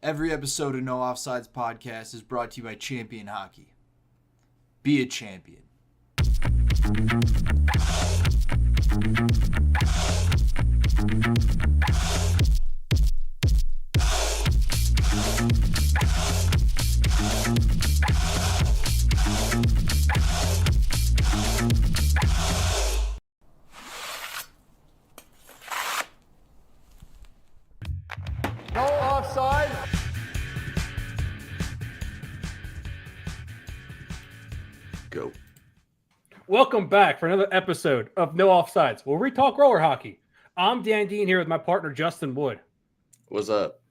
Every episode of No Offsides podcast is brought to you by Champion Hockey. Be a champion. No offside. Go. Welcome back for another episode of No Offsides, where we talk roller hockey. I'm Dan Dean here with my partner, Justin Wood. What's up?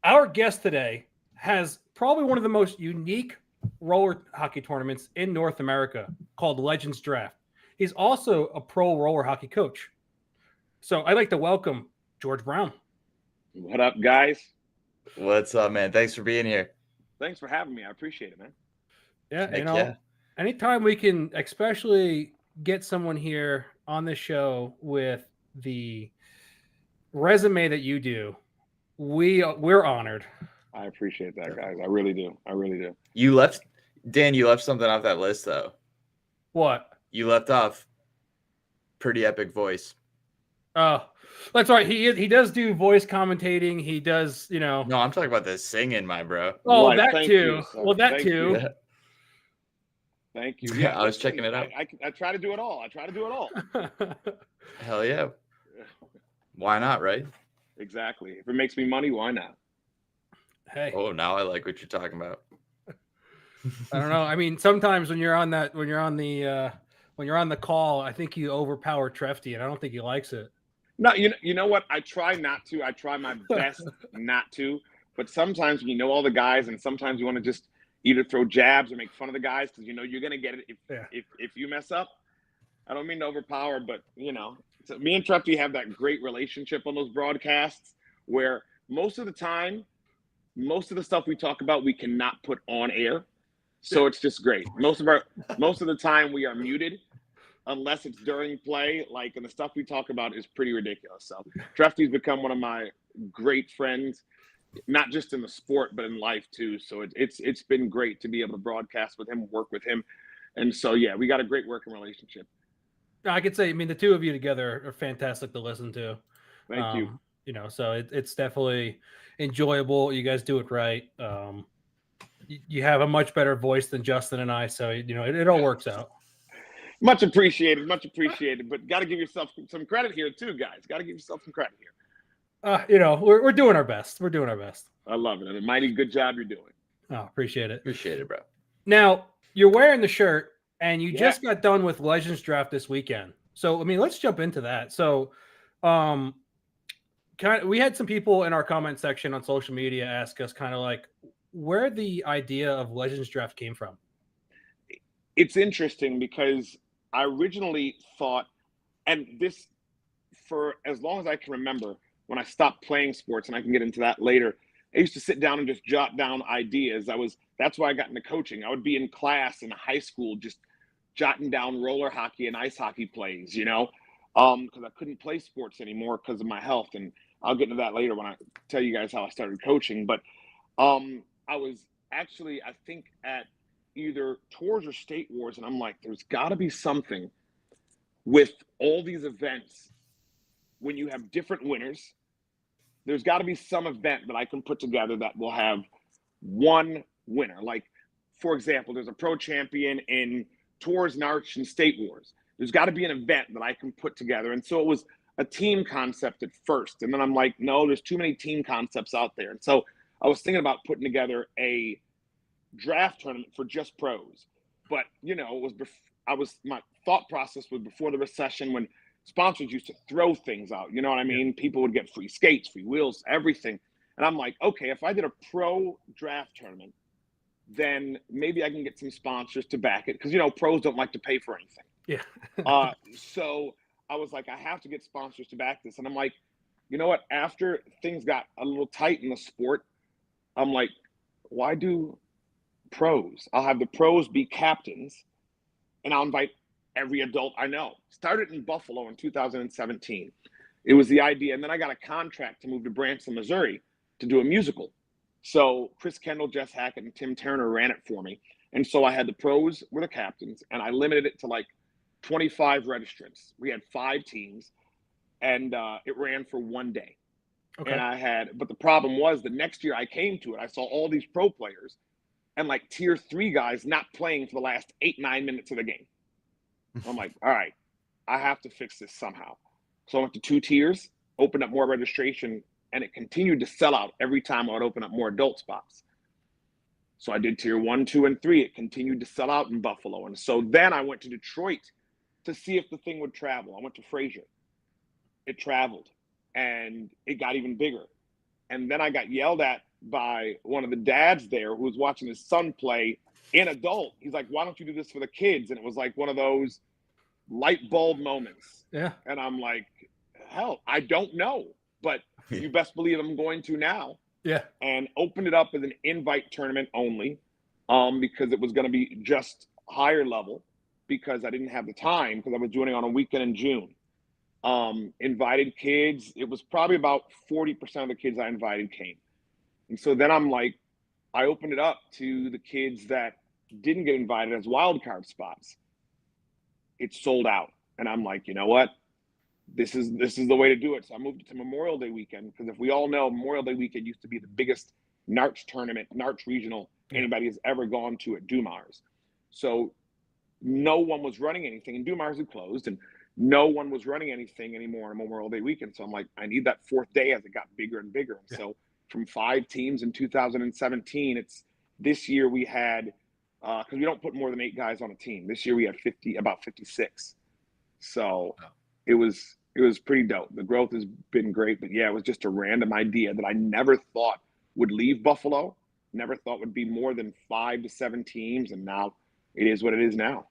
Our guest today has probably one of the most unique roller hockey tournaments in North America called Legends Draft. He's also a pro roller hockey coach. So I'd like to welcome George Brown. What up, guys? What's up, man? Thanks for being here. Thanks for having me. I appreciate it, man. Yeah, Heck anytime we can especially get someone here on the show with the resume that you do, we're honored. I appreciate that, guys. I really do. You left something off that list, though. What? You left off pretty epic voice. Oh, that's right. He does do voice commentating. He does, No, I'm talking about the singing, my bro. Oh, Well, that thank too. you, sir. Well, that Thank too. you. Yeah. Thank you. Yeah, I was checking it out. I try to do it all. Hell yeah. Why not, right? Exactly. If it makes me money, why not? Hey, Oh, now I like what you're talking about. I don't know. I mean, sometimes when you're on the call, I think you overpower Trefty, and I don't think he likes it. No, you know what? I try not to. I try my best not to. But sometimes when you know all the guys, and sometimes you want to just either throw jabs or make fun of the guys because you know you're gonna get it if you mess up. I don't mean to overpower, but so me and Trefty have that great relationship on those broadcasts where most of the time, most of the stuff we talk about we cannot put on air. So it's just great. Most of the time we are muted unless it's during play, and the stuff we talk about is pretty ridiculous. So Trefty's become one of my great friends, not just in the sport, but in life too. So it's been great to be able to broadcast with him, work with him. And so, yeah, we got a great working relationship. I could say, I mean, the two of you together are fantastic to listen to. Thank you. So it's definitely enjoyable. You guys do it right. You have a much better voice than Justin and I, so it all works out. Much appreciated. But got to give yourself some credit here too, guys. Got to give yourself some credit here. We're doing our best. We're doing our best. I love it. And a mighty good job you're doing. Oh, appreciate it. Appreciate it, bro. Now, you're wearing the shirt, and you just got done with Legends Draft this weekend. So, I mean, let's jump into that. So, we had some people in our comment section on social media ask us kind of like where the idea of Legends Draft came from. It's interesting because I originally thought, and this for as long as I can remember, when I stopped playing sports, and I can get into that later, I used to sit down and just jot down ideas. That's why I got into coaching. I would be in class in high school just jotting down roller hockey and ice hockey plays, because I couldn't play sports anymore because of my health. And I'll get into that later when I tell you guys how I started coaching. But I was actually, I think, at either TORHS or State Wars, and I'm like, there's got to be something with all these events when you have different winners. There's got to be some event that I can put together that will have one winner. Like, for example, there's a pro champion in TORHS, Narch, and State Wars. There's got to be an event that I can put together. And so it was a team concept at first. And then I'm like, no, there's too many team concepts out there. And so I was thinking about putting together a draft tournament for just pros. But, my thought process was before the recession when sponsors used to throw things out. You know what I mean? People would get free skates, free wheels, everything. And I'm like, okay, if I did a pro draft tournament, then maybe I can get some sponsors to back it. Because, pros don't like to pay for anything. Yeah. So I was like, I have to get sponsors to back this. And I'm like, you know what? After things got a little tight in the sport, I'm like, why do pros? I'll have the pros be captains, and I'll invite every adult I know. Started in Buffalo in 2017. It was the idea. And then I got a contract to move to Branson, Missouri to do a musical. So Chris Kendall, Jess Hackett, and Tim Turner ran it for me. And so I had the pros were the captains, and I limited it to like 25 registrants. We had 5 teams, and it ran for one day. Okay. And but the problem was the next year I came to it, I saw all these pro players and like tier 3 guys not playing for the last 8-9 minutes of the game. I'm like, all right, I have to fix this somehow. So I went to 2 tiers, opened up more registration, and it continued to sell out every time I would open up more adult spots. So I did tier 1, 2, and 3. It continued to sell out in Buffalo. And so then I went to Detroit to see if the thing would travel. I went to Fraser. It traveled, and it got even bigger. And then I got yelled at by one of the dads there who was watching his son play in adult. He's like, why don't you do this for the kids? And it was like one of those light bulb moments. Yeah. And I'm like, hell, I don't know, but you best believe I'm going to now. Yeah. And opened it up as an invite tournament only, because it was going to be just higher level, because I didn't have the time, because I was doing it on a weekend in June. Invited kids. It was probably about 40% of the kids I invited came. And so then I'm like, I opened it up to the kids that didn't get invited as wild card spots. It sold out. And I'm like, you know what? This is the way to do it. So I moved it to Memorial Day weekend, because if we all know, Memorial Day weekend used to be the biggest NARCH tournament, NARCH regional anybody has ever gone to at Dumars. So no one was running anything, and Dumars had closed, and no one was running anything anymore on Memorial Day weekend. So I'm like, I need that 4th day as it got bigger and bigger. And so from 5 teams in 2017, this year we had, because we don't put more than 8 guys on a team. This year we had about 56. So it was pretty dope. The growth has been great, but yeah, it was just a random idea that I never thought would leave Buffalo. Never thought would be more than 5 to 7 teams, and now it is what it is now.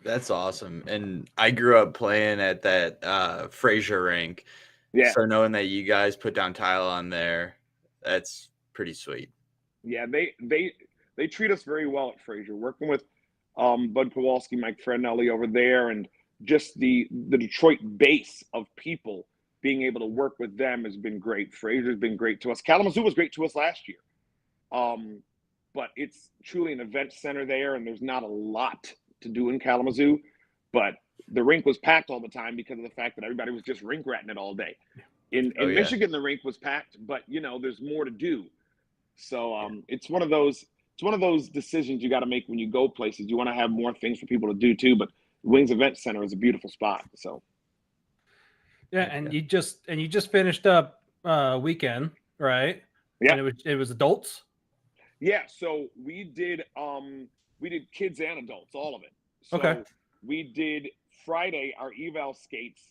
That's awesome. And I grew up playing at that Fraser rink. Yeah. So knowing that you guys put down tile on there, that's pretty sweet. Yeah, they treat us very well at Fraser. Working with Bud Kowalski, Mike Frednelli over there, and just the Detroit base of people, being able to work with them has been great. Fraser's been great to us. Kalamazoo was great to us last year. But it's truly an event center there, and there's not a lot to do in Kalamazoo. But the rink was packed all the time because of the fact that everybody was just rink ratting it all day. In Michigan, the rink was packed, but there's more to do. So it's one of those decisions you got to make when you go places. You want to have more things for people to do too, but Wings Event Center is a beautiful spot. So yeah, and you just finished up weekend, right? Yeah. And it was adults. Yeah, so we did kids and adults, all of it. So Okay. we did Friday our eval skates.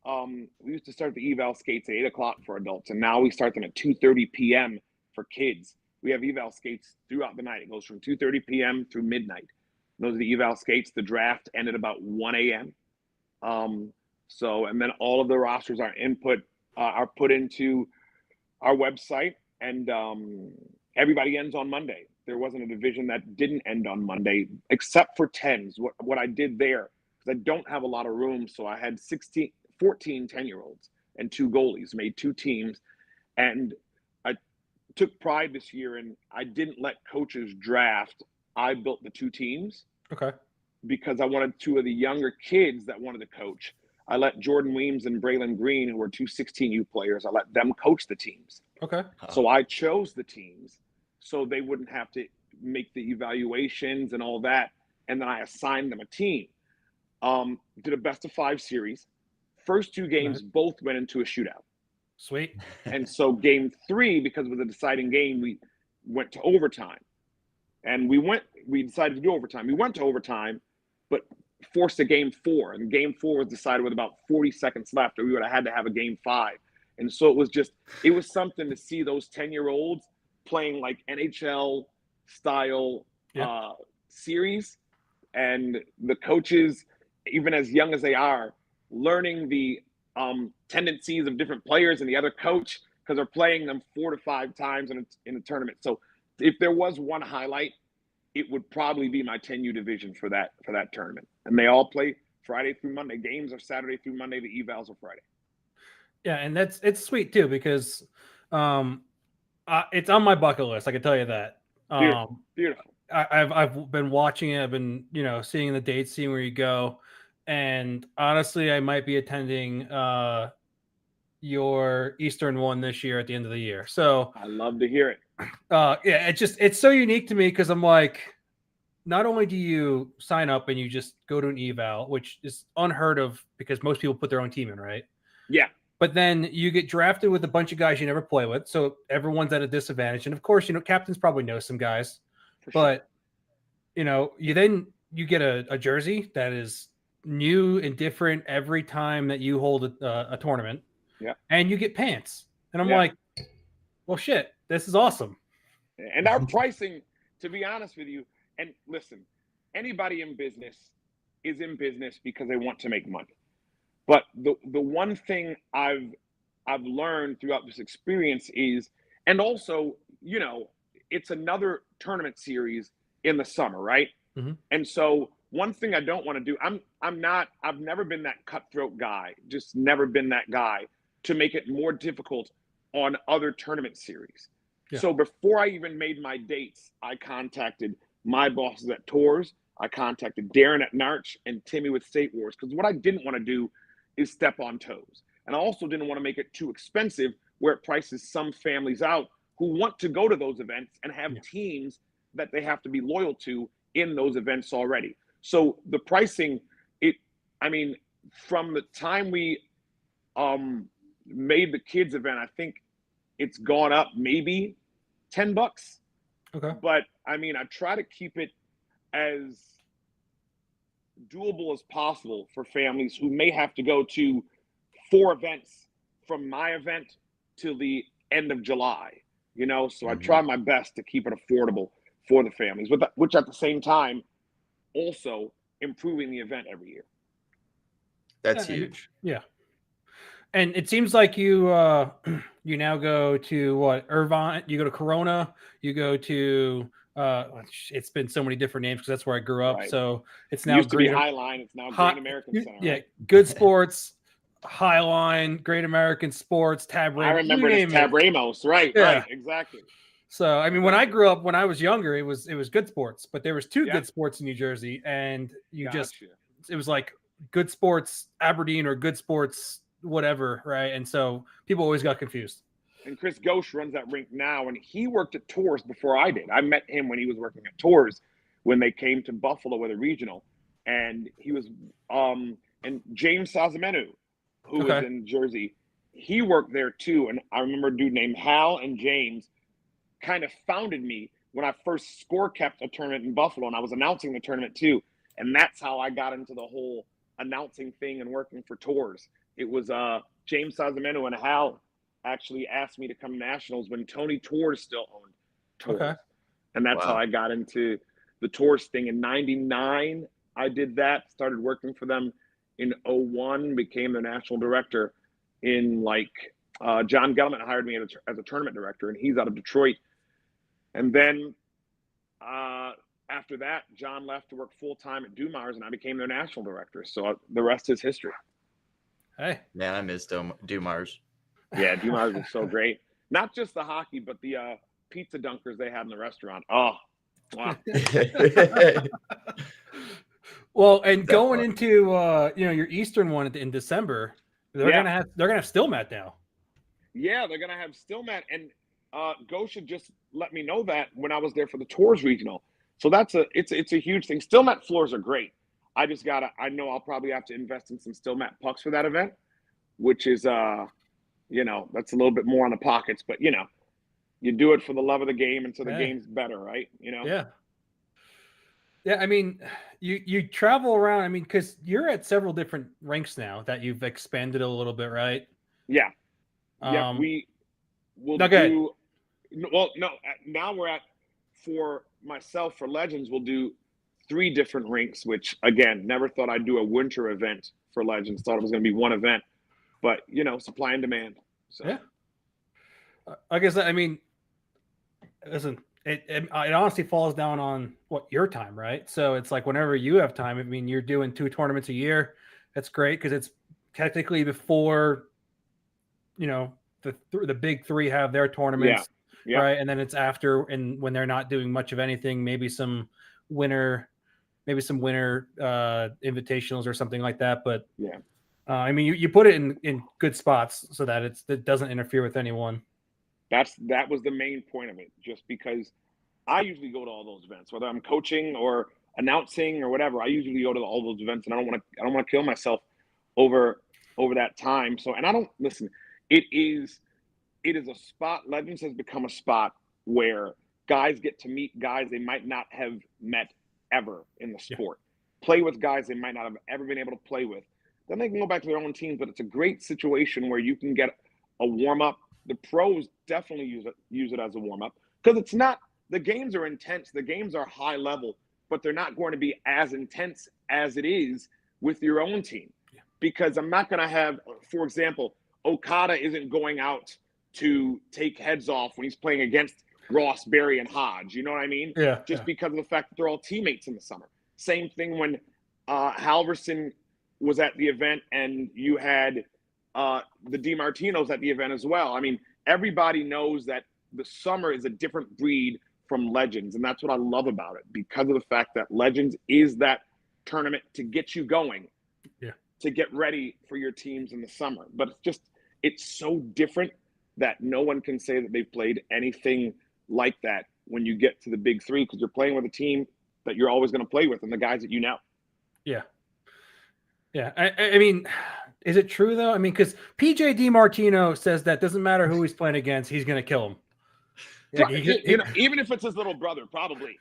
We used to start the eval skates at 8:00 for adults, and now we start them at 2:30 p.m. for kids. We have eval skates throughout the night. It goes from 2:30 p.m. through midnight. Those are the eval skates. The draft ended about 1 a.m. And then all of the rosters are put into our website, and everybody ends on Monday. There wasn't a division that didn't end on Monday, except for 10s. What I did there, because I don't have a lot of room, so I had 14 10-year-olds and 2 goalies, made 2 teams. And I took pride this year, and I didn't let coaches draft. I built the 2 teams. Okay. Because I wanted 2 of the younger kids that wanted to coach. I let Jordan Weems and Braylon Green, who were 2 16U players, I let them coach the teams. Okay. So I chose the teams so they wouldn't have to make the evaluations and all that. And then I assigned them a team. Did a best of 5 series. First 2 games both went into a shootout. Sweet. And so game 3, because it was a deciding game, we went to overtime. And we decided to do overtime. We went to overtime, but forced a game 4. And game 4 was decided with about 40 seconds left, or we would have had to have a game 5. And so it was something to see those 10-year-olds playing like NHL style series, and the coaches, even as young as they are, learning the tendencies of different players and the other coach, because they're playing them 4 to 5 times in a tournament. So if there was one highlight, it would probably be my 10U division for that tournament. And they all play Friday through Monday. Games are Saturday through Monday. The evals are Friday. Yeah, and it's sweet too, because It's on my bucket list. I can tell you that. Beautiful. I've been watching it. I've been seeing the dates, seeing where you go, and honestly, I might be attending your Eastern one this year at the end of the year. So I love to hear it. Yeah, it's so unique to me because I'm like, not only do you sign up and you just go to an eval, which is unheard of because most people put their own team in, right? Yeah. But then you get drafted with a bunch of guys you never play with, so everyone's at a disadvantage. And of course, captains probably know some guys, but you get a jersey that is new and different every time that you hold a tournament. Yeah. And you get pants, and I'm like, well, shit, this is awesome. And our pricing, to be honest with you, and listen, anybody in business is in business because they want to make money. But the one thing I've learned throughout this experience is, and also, it's another tournament series in the summer, right? Mm-hmm. And so one thing I don't want to do, I've never been that cutthroat guy, just never been that guy to make it more difficult on other tournament series. Yeah. So before I even made my dates, I contacted my bosses at TORHS. I contacted Darren at Narch and Timmy with State Wars, because what I didn't want to do is step on toes. And I also didn't want to make it too expensive where it prices some families out who want to go to those events and have teams that they have to be loyal to in those events already. So the pricing, from the time we made the kids event, I think it's gone up maybe $10. Okay. But I try to keep it as doable as possible for families who may have to go to 4 events from my event till the end of July, so I try my best to keep it affordable for the families, which at the same time also improving the event every year. That's huge. Yeah. And it seems like you now go to what, Irvine, you go to Corona, you go to it's been so many different names because that's where I grew up. Right. So it's now used to be Highline, it's now Great American Center. Yeah, right? Good Sports, Highline, Great American Sports, Tab Ramos. I remember it as Tab Ramos, right? Yeah. Right, exactly. So when I grew up, when I was younger, it was Good Sports, but there was 2 Good Sports in New Jersey, and it was like Good Sports Aberdeen or Good Sports whatever, right? And so people always got confused. And Chris Ghosh runs that rink now, and he worked at TORHS before I did. I met him when he was working at TORHS when they came to Buffalo with a regional, and he was and James Sazamenu, who was in Jersey, he worked there too. And I remember a dude named Hal and James kind of founded me when I first score kept a tournament in Buffalo, and I was announcing the tournament too. And that's how I got into the whole announcing thing and working for TORHS. It was James Sazamenu and Hal actually asked me to come to nationals when Tony TORHS still owned TORHS. Okay. And that's how I got into the TORHS thing. In 99, I did that, started working for them in 01, became the national director in John Gellman hired me as a tournament director, and he's out of Detroit. And then after that, John left to work full-time at Dumars, and I became their national director. So the rest is history. Hey. Man, I miss Dumars. Yeah, Dumars was so great. Not just the hockey, but the pizza dunkers they had in the restaurant. Oh, wow. Well, and going into your Eastern one in December, they're gonna have Stillmat now. Yeah, they're gonna have Stillmat, and Gosha just let me know that when I was there for the TORHS regional. So it's a huge thing. Stillmat floors are great. I know I'll probably have to invest in some Stillmat pucks for that event, which is that's a little bit more on the pockets, but you do it for the love of the game, and so the game's better, right? Yeah. Yeah, you travel around. Because you're at several different rinks now that you've expanded a little bit, right? Yeah. Yeah, we will okay. do. Well, no. Now we're at, for myself, for Legends, we'll do 3 different rinks. Which again, never thought I'd do a winter event for Legends. Thought it was going to be one event, but supply and demand. So yeah. I guess listen. It honestly falls down on your time, right? So it's like whenever you have time. You're doing 2 tournaments a year. That's great because it's technically before, the big 3 have their tournaments. Yeah. right? And then it's after, and when they're not doing much of anything, maybe some winter invitationals or something like that. But Yeah. I mean, you put it in good spots so that it doesn't interfere with anyone. That was the main point of it, just because I usually go to all those events, whether I'm coaching or announcing or whatever. I usually go to all those events, and I don't want to kill myself over that time. So, and I don't listen. It is a spot. Legends has become a spot where guys get to meet guys they might not have met ever in the sport, play with guys they might not have ever been able to play with. Then they can go back to their own teams, but it's a great situation where you can get a warm up. The pros definitely use it as a warm up, because it's not, the games are intense, the games are high level, but they're not going to be as intense as it is with your own team. Because I'm not going to have, for example, Okada isn't going out to take heads off when he's playing against Ross, Berry, and Hodge. You know what I mean? Yeah. Just because of the fact that they're all teammates in the summer. Same thing when Halverson was at the event and you had the DiMartinos at the event as well. I mean, everybody knows that the summer is a different breed from Legends, and that's what I love about it, because of the fact that Legends is that tournament to get you going, to get ready for your teams in the summer. But it's so different that no one can say that they've played anything like that when you get to the big three, because you're playing with a team that you're always going to play with and the guys that you know. Yeah. I mean, is it true though? I mean, because PJ DiMartino says that doesn't matter who he's playing against, he's going to kill him. Like, even if it's his little brother, probably.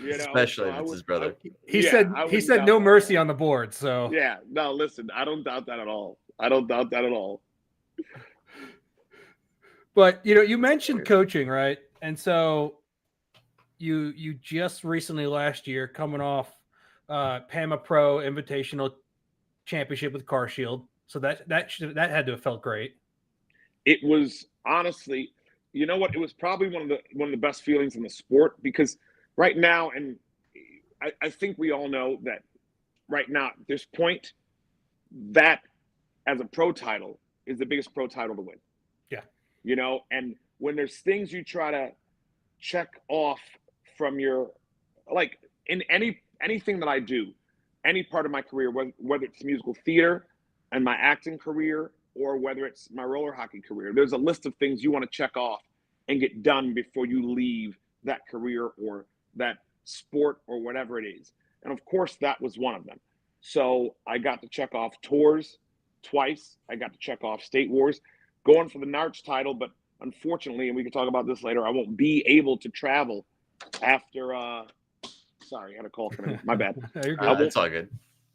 Especially if it's his brother. He said no mercy on the board. So yeah, no, listen, I don't doubt that at all. But you mentioned coaching, right? And so you just recently last year coming off PAMA Pro Invitational Championship with Car Shield, so that had to have felt great. It was, honestly, you know what? It was probably one of the best feelings in the sport, because right now, and I think we all know that right now at this point, that as a pro title is the biggest pro title to win. Yeah. And when there's things you try to check off from your, like in anything that I do, any part of my career, whether it's musical theater and my acting career, or whether it's my roller hockey career, there's a list of things you want to check off and get done before you leave that career or that sport or whatever it is. And of course, that was one of them. So I got to check off TORHS twice. I got to check off State Wars, going for the NARCH title, but unfortunately, and we can talk about this later, I won't be able to travel after sorry, I had a call coming in. My bad. That's all good.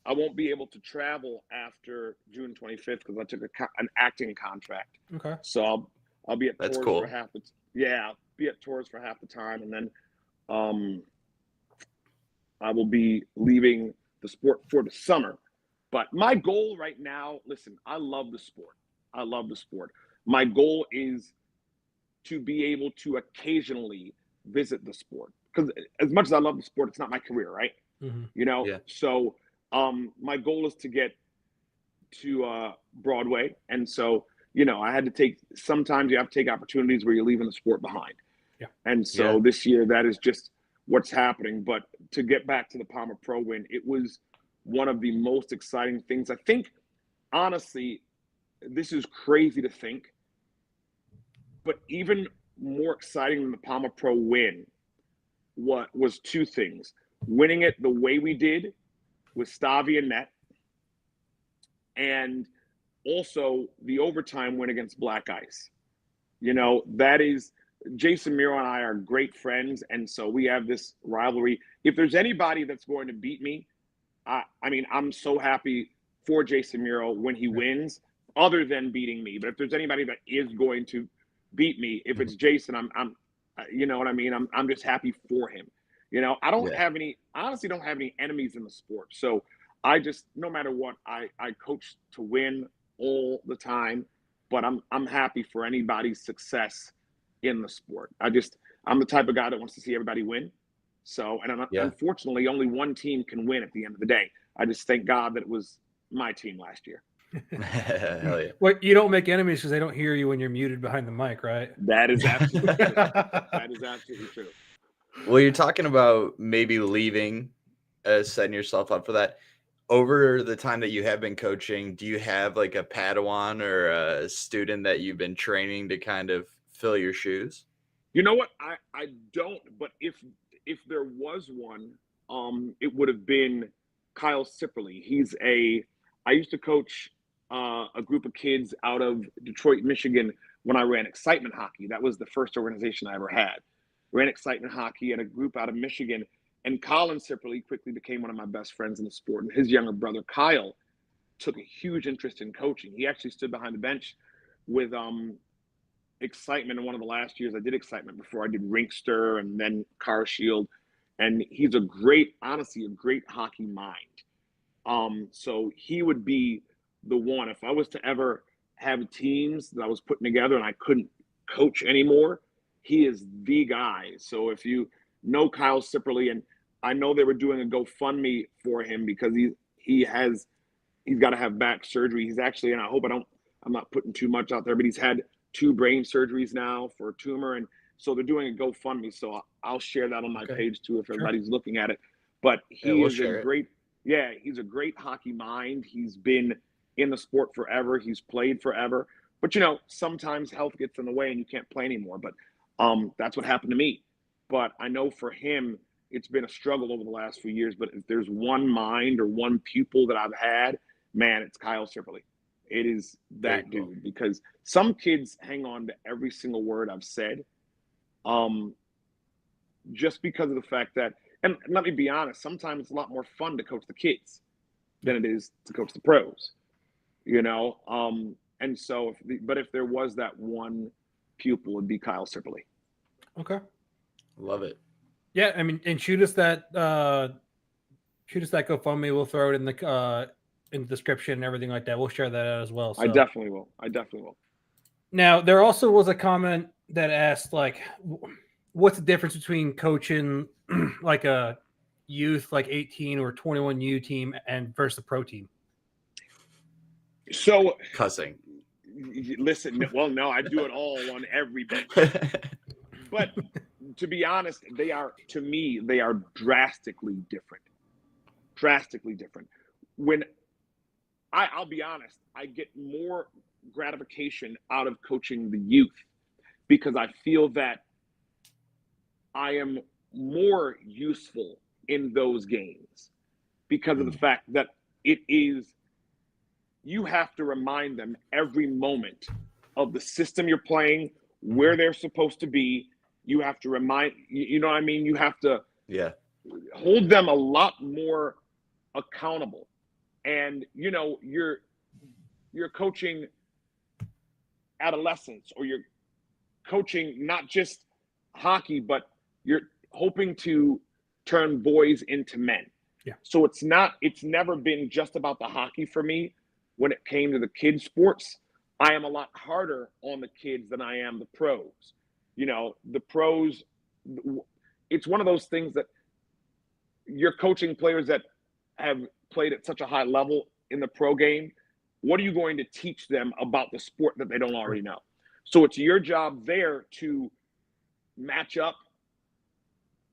I won't be able to travel after June 25th because I took an acting contract. Okay. So I'll be at That's TORHS cool. for half the I'll be at TORHS for half the time, and then I will be leaving the sport for the summer. But my goal right now, listen, I love the sport. My goal is to be able to occasionally visit the sport, because as much as I love the sport, it's not my career, right? Mm-hmm. Yeah. So my goal is to get to Broadway, and so I had to take. Sometimes you have to take opportunities where you're leaving the sport behind. Yeah. And so this year, that is just what's happening. But to get back to the PAMA Pro win, it was one of the most exciting things. I think, honestly, this is crazy to think, but even more exciting than the PAMA Pro win was two things: winning it the way we did with Stavi and net, and also the overtime win against Black Ice. That is, Jason Miro and I are great friends, and so we have this rivalry. If there's anybody that's going to beat me, I mean, I'm so happy for Jason Miro when he wins, other than beating me. But if there's anybody that is going to beat me, if it's Jason, I'm you know what I mean? I'm just happy for him. I don't have any enemies in the sport. So I just, no matter what, I coach to win all the time, but I'm happy for anybody's success in the sport. I'm the type of guy that wants to see everybody win. So, and unfortunately, only one team can win at the end of the day. I just thank God that it was my team last year. Hell yeah. Well, you don't make enemies because they don't hear you when you're muted behind the mic, right? That is absolutely true. That is absolutely true. Well, you're talking about maybe leaving, setting yourself up for that. Over the time that you have been coaching, do you have like a Padawan or a student that you've been training to kind of fill your shoes? You know what? I don't, but if there was one, it would have been Kyle Sipperly. I used to coach a group of kids out of Detroit, Michigan when I ran Excitement Hockey. That was the first organization I ever had. Ran Excitement Hockey at a group out of Michigan. And Colin Sipperly quickly became one of my best friends in the sport. And his younger brother, Kyle, took a huge interest in coaching. He actually stood behind the bench with Excitement in one of the last years I did Excitement before I did Rinkster and then Car Shield. And he's honestly, a great hockey mind. So he would be the one. If I was to ever have teams that I was putting together and I couldn't coach anymore, he is the guy. So if you know Kyle Sipperly, and I know they were doing a GoFundMe for him because he's got to have back surgery. He's actually, and I'm not putting too much out there, but he's had 2 brain surgeries now for a tumor. And so they're doing a GoFundMe. So I'll share that on my page too, if everybody's looking at it. But he's a great hockey mind. He's been in the sport forever. He's played forever. But, sometimes health gets in the way and you can't play anymore. But that's what happened to me. But I know for him, it's been a struggle over the last few years. But if there's one mind or one pupil that I've had, man, it's Kyle Sipperly. It is that dude, because some kids hang on to every single word I've said, just because of the fact that, and let me be honest, sometimes it's a lot more fun to coach the kids than it is to coach the pros, and so, if there was that one pupil, it'd be Kyle Sipperly. Okay. Love it. Yeah, I mean, and shoot us that GoFundMe. We'll throw it in the description and everything like that. We'll share that out as well. So. I definitely will. Now, there also was a comment that asked, like, what's the difference between coaching like a youth, like 18 or 21U team, and versus a pro team? So cussing. Listen, well, no, I do it all on every bench. But to be honest, they are drastically different. Drastically different. When I'll be honest, I get more gratification out of coaching the youth because I feel that I am more useful in those games because of the fact that you have to remind them every moment of the system you're playing, where they're supposed to be. You have to remind, you know what I mean? You have to hold them a lot more accountable. And, you're coaching adolescents, or you're coaching not just hockey, but you're hoping to turn boys into men. Yeah. So it's never been just about the hockey for me. When it came to the kids sports, I am a lot harder on the kids than I am the pros. The pros, it's one of those things that you're coaching players that have played at such a high level in the pro game. What are you going to teach them about the sport that they don't already know? So it's your job there to match up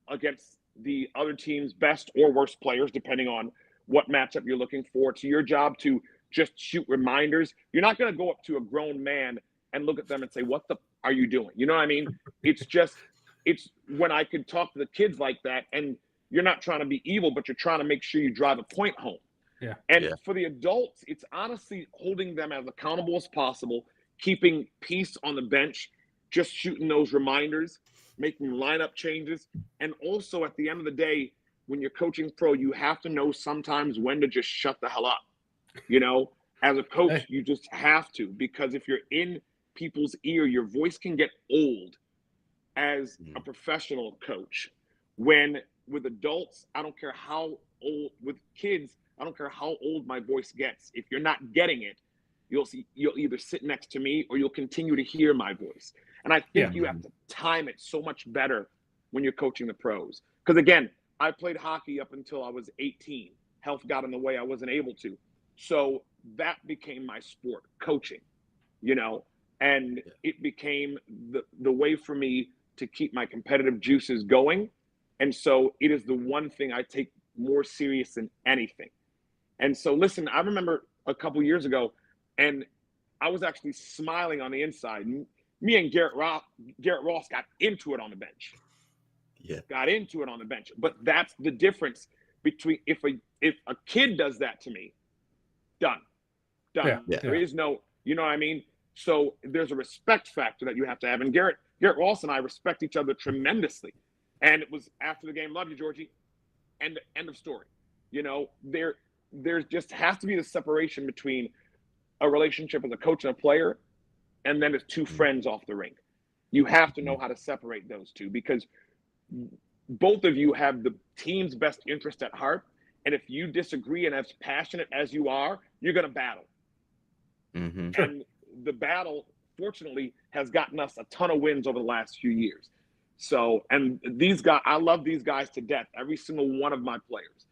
against the other team's best or worst players, depending on what matchup you're looking for. It's your job to just shoot reminders. You're not going to go up to a grown man and look at them and say, "What the are you doing?" You know what I mean? It's when I could talk to the kids like that, and you're not trying to be evil, but you're trying to make sure you drive a point home. Yeah. And for the adults, it's honestly holding them as accountable as possible, keeping peace on the bench, just shooting those reminders, making lineup changes. And also at the end of the day, when you're coaching pro, you have to know sometimes when to just shut the hell up. As a coach, you just have to, because if you're in people's ear, your voice can get old as a professional coach. When with adults, I don't care how old, with kids, I don't care how old my voice gets. If you're not getting it, you'll either sit next to me or you'll continue to hear my voice. And I think you have to time it so much better when you're coaching the pros. Because again, I played hockey up until I was 18. Health got in the way. I wasn't able to. So that became my sport, coaching, and it became the way for me to keep my competitive juices going. And so it is the one thing I take more serious than anything. And so, listen, I remember a couple years ago, and I was actually smiling on the inside. Me and Garrett Ross got into it on the bench. Yeah. Got into it on the bench. But that's the difference between if a kid does that to me, done. Yeah. There is no, you know what I mean? So there's a respect factor that you have to have. And Garrett Ross and I respect each other tremendously. And it was after the game, love you, Georgie. End of story. There just has to be the separation between a relationship with a coach and a player, and then it's two friends off the rink. You have to know how to separate those two, because both of you have the team's best interest at heart. And if you disagree, and as passionate as you are, you're going to battle. Mm-hmm. And the battle, fortunately, has gotten us a ton of wins over the last few years. So, and these guys, I love these guys to death, every single one of my players,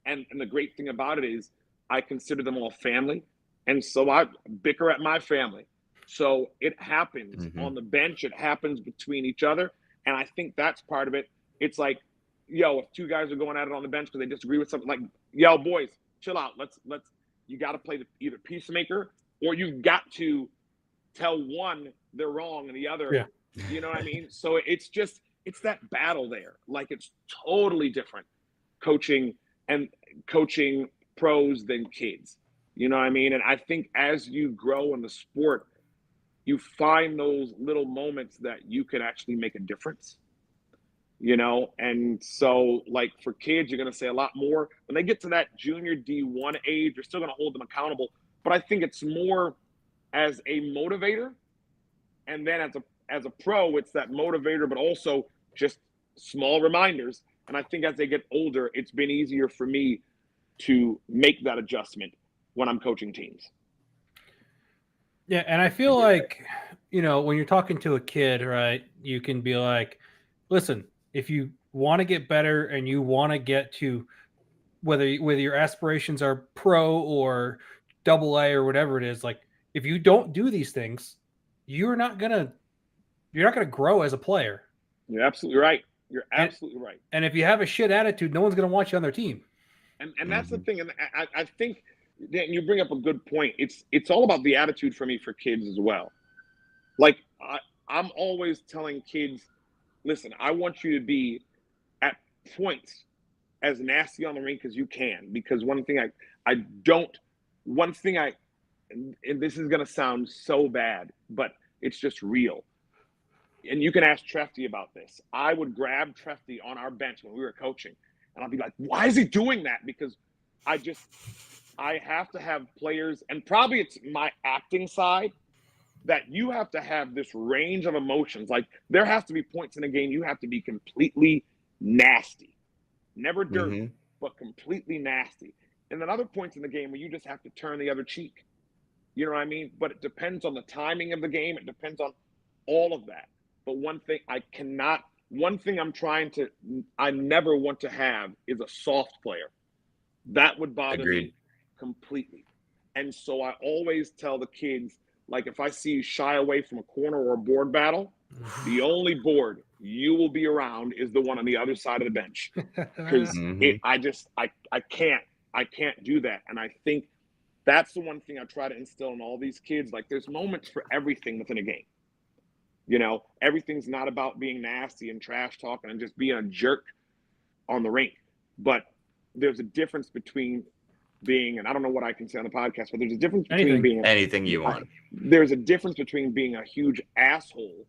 and the great thing about it is I consider them all family. And so I bicker at my family. So it happens on the bench. It happens between each other. And I think that's part of it. It's like, if two guys are going at it on the bench because they disagree with something, like, boys, chill out. Let's you got to play either peacemaker, or you've got to tell one they're wrong and the other, you know what I mean? So it's that battle there. Like, it's totally different coaching pros than kids. You know what I mean? And I think as you grow in the sport, you find those little moments that you can actually make a difference. And so, like, for kids, you're going to say a lot more. When they get to that junior D1 age, you're still going to hold them accountable. But I think it's more as a motivator. And then as a pro, it's that motivator, but also just small reminders. And I think as they get older, it's been easier for me to make that adjustment when I'm coaching teams. Yeah, and I feel like, when you're talking to a kid, right, you can be like, listen, if you want to get better and you want to get to whether your aspirations are pro or AA or whatever it is, like, if you don't do these things, you're not gonna grow as a player. You're absolutely right. You're absolutely right. And if you have a shit attitude, no one's gonna want you on their team. And that's the thing. And I think that you bring up a good point. It's all about the attitude for me for kids as well. Like, I'm always telling kids, listen, I want you to be at points as nasty on the rink as you can, because one thing and this is going to sound so bad, but it's just real. And you can ask Trefty about this. I would grab Trefty on our bench when we were coaching, and I'll be like, why is he doing that? Because I have to have players, and probably it's my acting side, that you have to have this range of emotions. Like, there has to be points in a game you have to be completely nasty. Never dirty, but completely nasty. And then other points in the game where you just have to turn the other cheek. You know what I mean? But it depends on the timing of the game. It depends on all of that. But one thing I never want to have is a soft player. That would bother me completely. And so I always tell the kids, like, if I see you shy away from a corner or a board battle, the only board you will be around is the one on the other side of the bench. Because I can't do that. And I think that's the one thing I try to instill in all these kids. Like, there's moments for everything within a game. Everything's not about being nasty and trash talking and just being a jerk on the rink. But there's a difference between being, and I don't know what I can say on the podcast, but there's a difference between being anything you want. There's a difference between being a huge asshole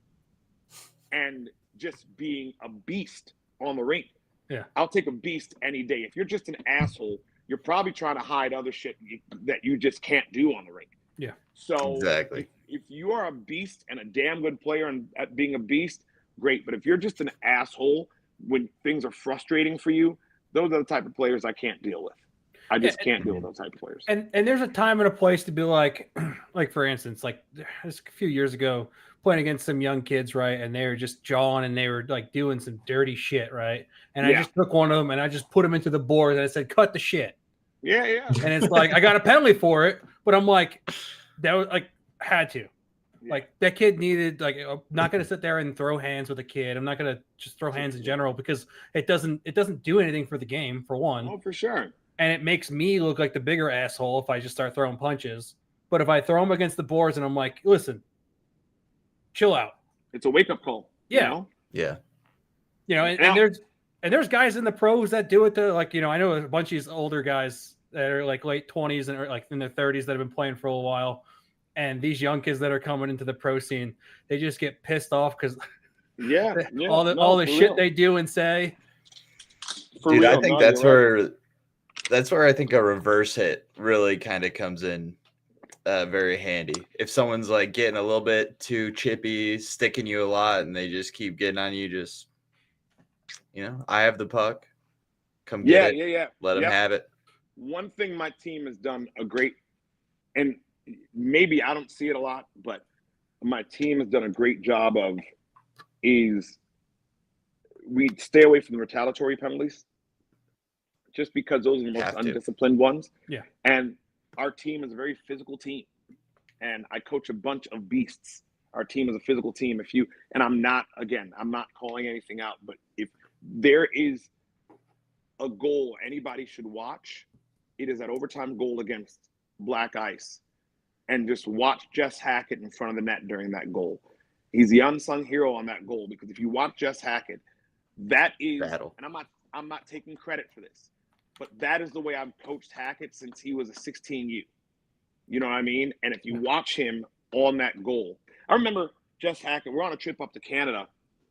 and just being a beast on the rink. Yeah. I'll take a beast any day. If you're just an asshole, you're probably trying to hide other shit that you just can't do on the rink. Yeah. So exactly. If you are a beast and a damn good player and at being a beast, great. But if you're just an asshole when things are frustrating for you, those are the type of players I can't deal with. I just can't deal with those type of players. And there's a time and a place to be like for instance, like just a few years ago, playing against some young kids, right? And they were just jawing and they were like doing some dirty shit, right? And I just took one of them and I just put him into the board and I said, cut the shit. Yeah. And it's like, I got a penalty for it, but I'm like, that was like, had to. Yeah. Like, that kid needed, like, I'm not going to sit there and throw hands with a kid. I'm not going to just throw hands in general because it doesn't do anything for the game, for one. Oh, for sure. And it makes me look like the bigger asshole if I just start throwing punches. But if I throw them against the boards and I'm like, listen, chill out. It's a wake-up call. Yeah. You know? Yeah. You know, and there's guys in the pros that do it to, like, you know, I know a bunch of these older guys that are like late 20s and or like in their 30s that have been playing for a while. And these young kids that are coming into the pro scene, they just get pissed off because all the shit real. they do and say. Dude, I think that's where I think a reverse hit really kind of comes in very handy. If someone's like getting a little bit too chippy, sticking you a lot, and they just keep getting on you, just, you know, I have the puck. Come get it. Yeah. Let them have it. One thing my team has done a great, and maybe I don't see it a lot, but my team has done a great job of, is we stay away from the retaliatory penalties just because those are the most undisciplined ones. Yeah. And our team is a very physical team. And I coach a bunch of beasts. Our team is a physical team. I'm not calling anything out, but if there is a goal anybody should watch, it is that overtime goal against Black Ice. And just watch Jess Hackett in front of the net during that goal. He's the unsung hero on that goal, because if you watch Jess Hackett, that is battle. And I'm not taking credit for this, but that is the way I've coached Hackett since he was a 16U. You know what I mean? And if you watch him on that goal, I remember Jess Hackett, we're on a trip up to Canada.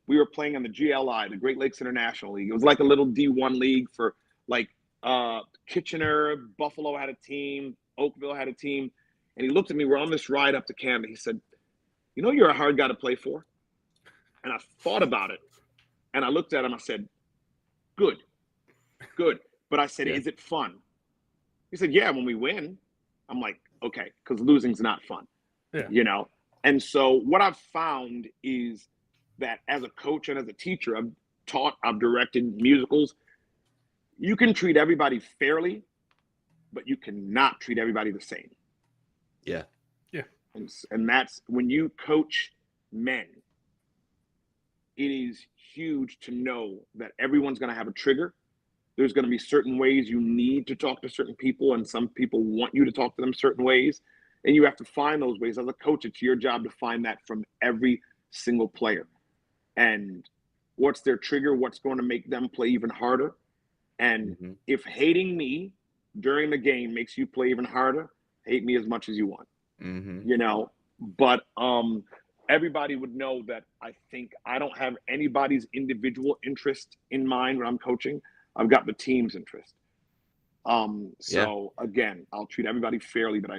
We were playing in the GLI, the Great Lakes International League. It was like a little D1 league for like Kitchener, Buffalo had a team, Oakville had a team. And he looked at me, we're on this ride up to Canada. He said, you know, you're a hard guy to play for. And I thought about it. And I looked at him, I said, good. But I said, is it fun? He said, yeah, when we win. I'm like, okay, because losing's not fun. Yeah. You know? And so what I've found is that as a coach and as a teacher, I've directed musicals. You can treat everybody fairly, but you cannot treat everybody the same. Yeah. And that's when you coach men, it is huge to know that everyone's going to have a trigger. There's going to be certain ways you need to talk to certain people, and some people want you to talk to them certain ways. And you have to find those ways. As a coach, it's your job to find that from every single player. And what's their trigger? What's going to make them play even harder? And if hating me during the game makes you play even harder, hate me as much as you want. You know, but everybody would know that I think I don't have anybody's individual interest in mind when I'm coaching. I've got the team's interest. So again, I'll treat everybody fairly, but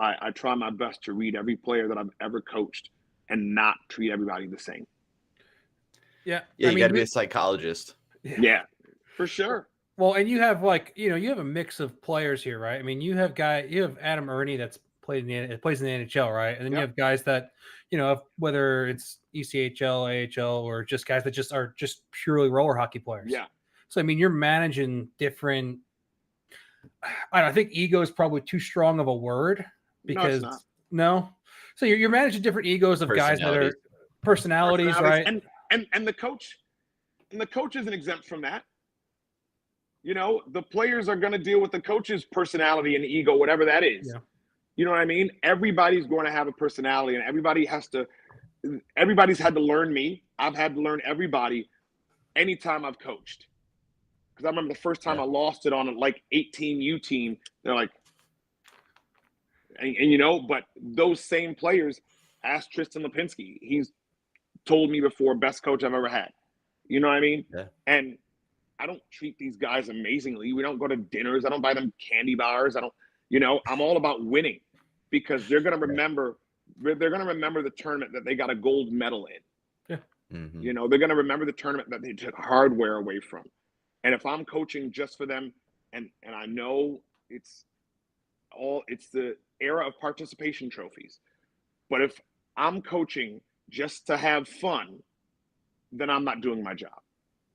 I try my best to read every player that I've ever coached and not treat everybody the same. Yeah. Yeah, you got to be a psychologist. Yeah, for sure. Well, and you have you have a mix of players here, right? I mean, you have Adam Ernie that's plays in the NHL, right? And then you have guys that, you know, whether it's ECHL, AHL, or just guys that just are just purely roller hockey players. Yeah. So I mean, you're managing different. I think ego is probably too strong of a word because no. So you're managing different egos of guys that are personalities, right? And the coach isn't exempt from that. You know, the players are going to deal with the coach's personality and ego, whatever that is. Yeah. You know what I mean? Everybody's going to have a personality, and everybody's had to learn me. I've had to learn everybody anytime I've coached. Because I remember the first time I lost it on a 18U team, they're like, and you know, but those same players, ask Tristan Lipinski. He's told me before, best coach I've ever had. You know what I mean? Yeah. And I don't treat these guys amazingly. We don't go to dinners. I don't buy them candy bars. I'm all about winning, because they're going to remember the tournament that they got a gold medal in. Yeah. You know, they're going to remember the tournament that they took hardware away from. And if I'm coaching just for them, and I know it's the era of participation trophies, but if I'm coaching just to have fun, then I'm not doing my job.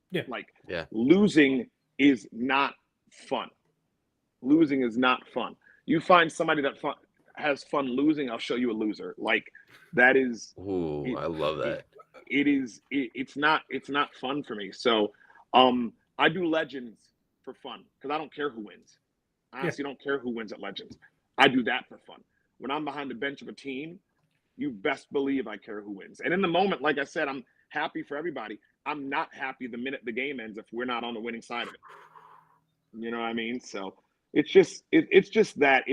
Yeah. Losing is not fun. Losing is not fun. You find somebody that has fun losing, I'll show you a loser. Like that is. Ooh, I love that. It's not fun for me. So I do Legends for fun because I don't care who wins. I honestly don't care who wins at Legends. I do that for fun. When I'm behind the bench of a team, you best believe I care who wins. And in the moment, like I said, I'm happy for everybody. I'm not happy the minute the game ends if we're not on the winning side of it. You know what I mean? So it's just that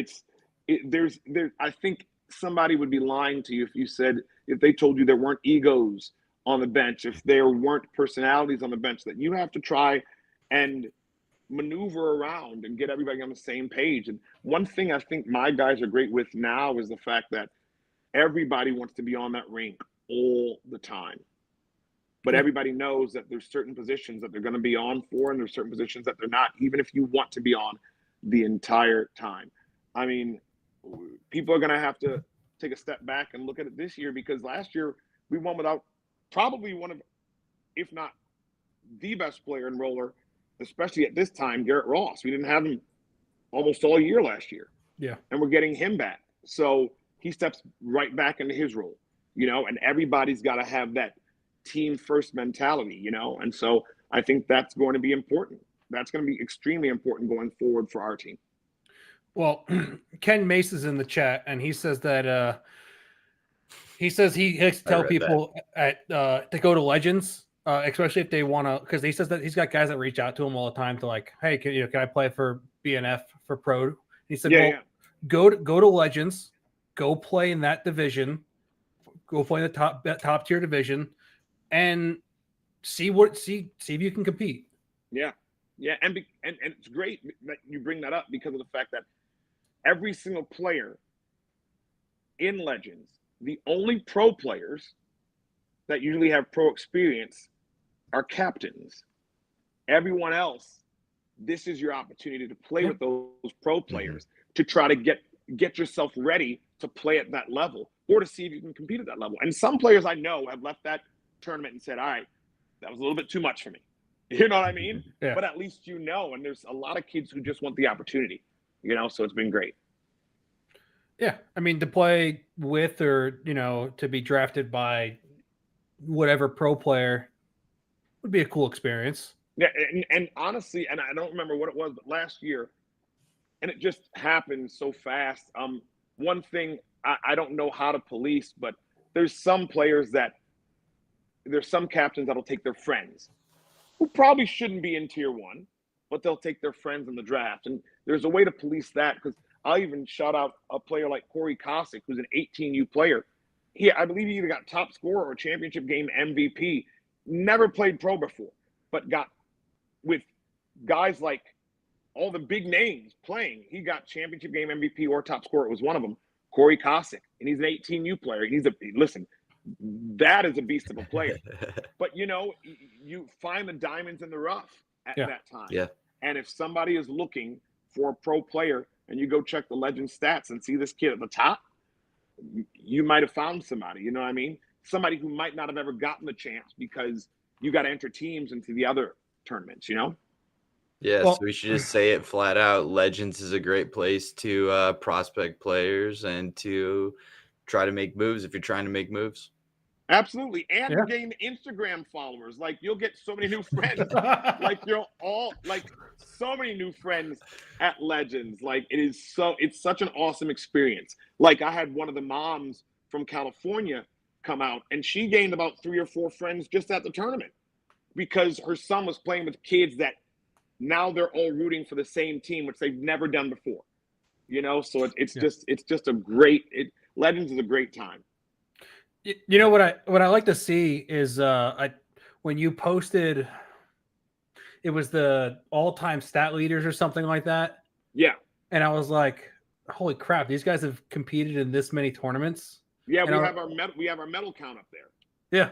there's I think somebody would be lying to you if they told you there weren't egos on the bench, if there weren't personalities on the bench, that you have to try and maneuver around and get everybody on the same page. And one thing I think my guys are great with now is the fact that everybody wants to be on that rink all the time. But everybody knows that there's certain positions that they're going to be on for, and there's certain positions that they're not, even if you want to be on the entire time. I mean, people are going to have to take a step back and look at it this year, because last year we won without probably one of, if not the best player in roller, especially at this time, Garrett Ross. We didn't have him almost all year last year. Yeah. And we're getting him back. So he steps right back into his role, and everybody's got to have that team first mentality, and so I think that's going to be important. That's going to be extremely important going forward for our team. Well, Ken Mace is in the chat, and he says that he has to tell people to go to Legends, especially if they want to, because he says that he's got guys that reach out to him all the time to like, hey, can I play for BNF for pro? He said, go to Legends, go play in that division, go play in the top tier division, and see if you can compete. Yeah, and it's great that you bring that up, because of the fact that every single player in Legends, the only pro players that usually have pro experience are captains. Everyone else, this is your opportunity to play with those pro players, to try to get yourself ready to play at that level, or to see if you can compete at that level. And some players I know have left that tournament and said, all right, that was a little bit too much for me. You know what I mean? Yeah. But at least and there's a lot of kids who just want the opportunity, so it's been great. Yeah, I mean, to play with, or to be drafted by whatever pro player would be a cool experience. Yeah, and honestly, and I don't remember what it was, but last year, and it just happened so fast. One thing I don't know how to police, but there's some captains that'll take their friends, who probably shouldn't be in tier 1, but they'll take their friends in the draft. And there's a way to police that, because I'll even shout out a player like Corey Kosick, who's an 18U player. I believe he either got top scorer or championship game MVP. Never played pro before, but got with guys like all the big names playing. He got championship game MVP or top scorer. It was one of them, Corey Kosick, and he's an 18U player. Listen, that is a beast of a player. But you find the diamonds in the rough at that time. Yeah. And if somebody is looking for a pro player, and you go check the Legend stats and see this kid at the top, you might have found somebody. You know what I mean? Somebody who might not have ever gotten the chance, because you got to enter teams into the other tournaments. Yeah, so we should just say it flat out. Legends is a great place to prospect players and to try to make moves if you're trying to make moves. Absolutely. And gain Instagram followers. Like, you'll get so many new friends. So many new friends at Legends. Like, it's such an awesome experience. Like, I had one of the moms from California come out, and she gained about 3 or 4 friends just at the tournament, because her son was playing with kids that now they're all rooting for the same team, which they've never done before. So it's just a great, Legends is a great time. What I like to see is when you posted, it was the all-time stat leaders or something like that. Yeah. And I was like, holy crap, these guys have competed in this many tournaments. Yeah, we have our medal count up there. Yeah.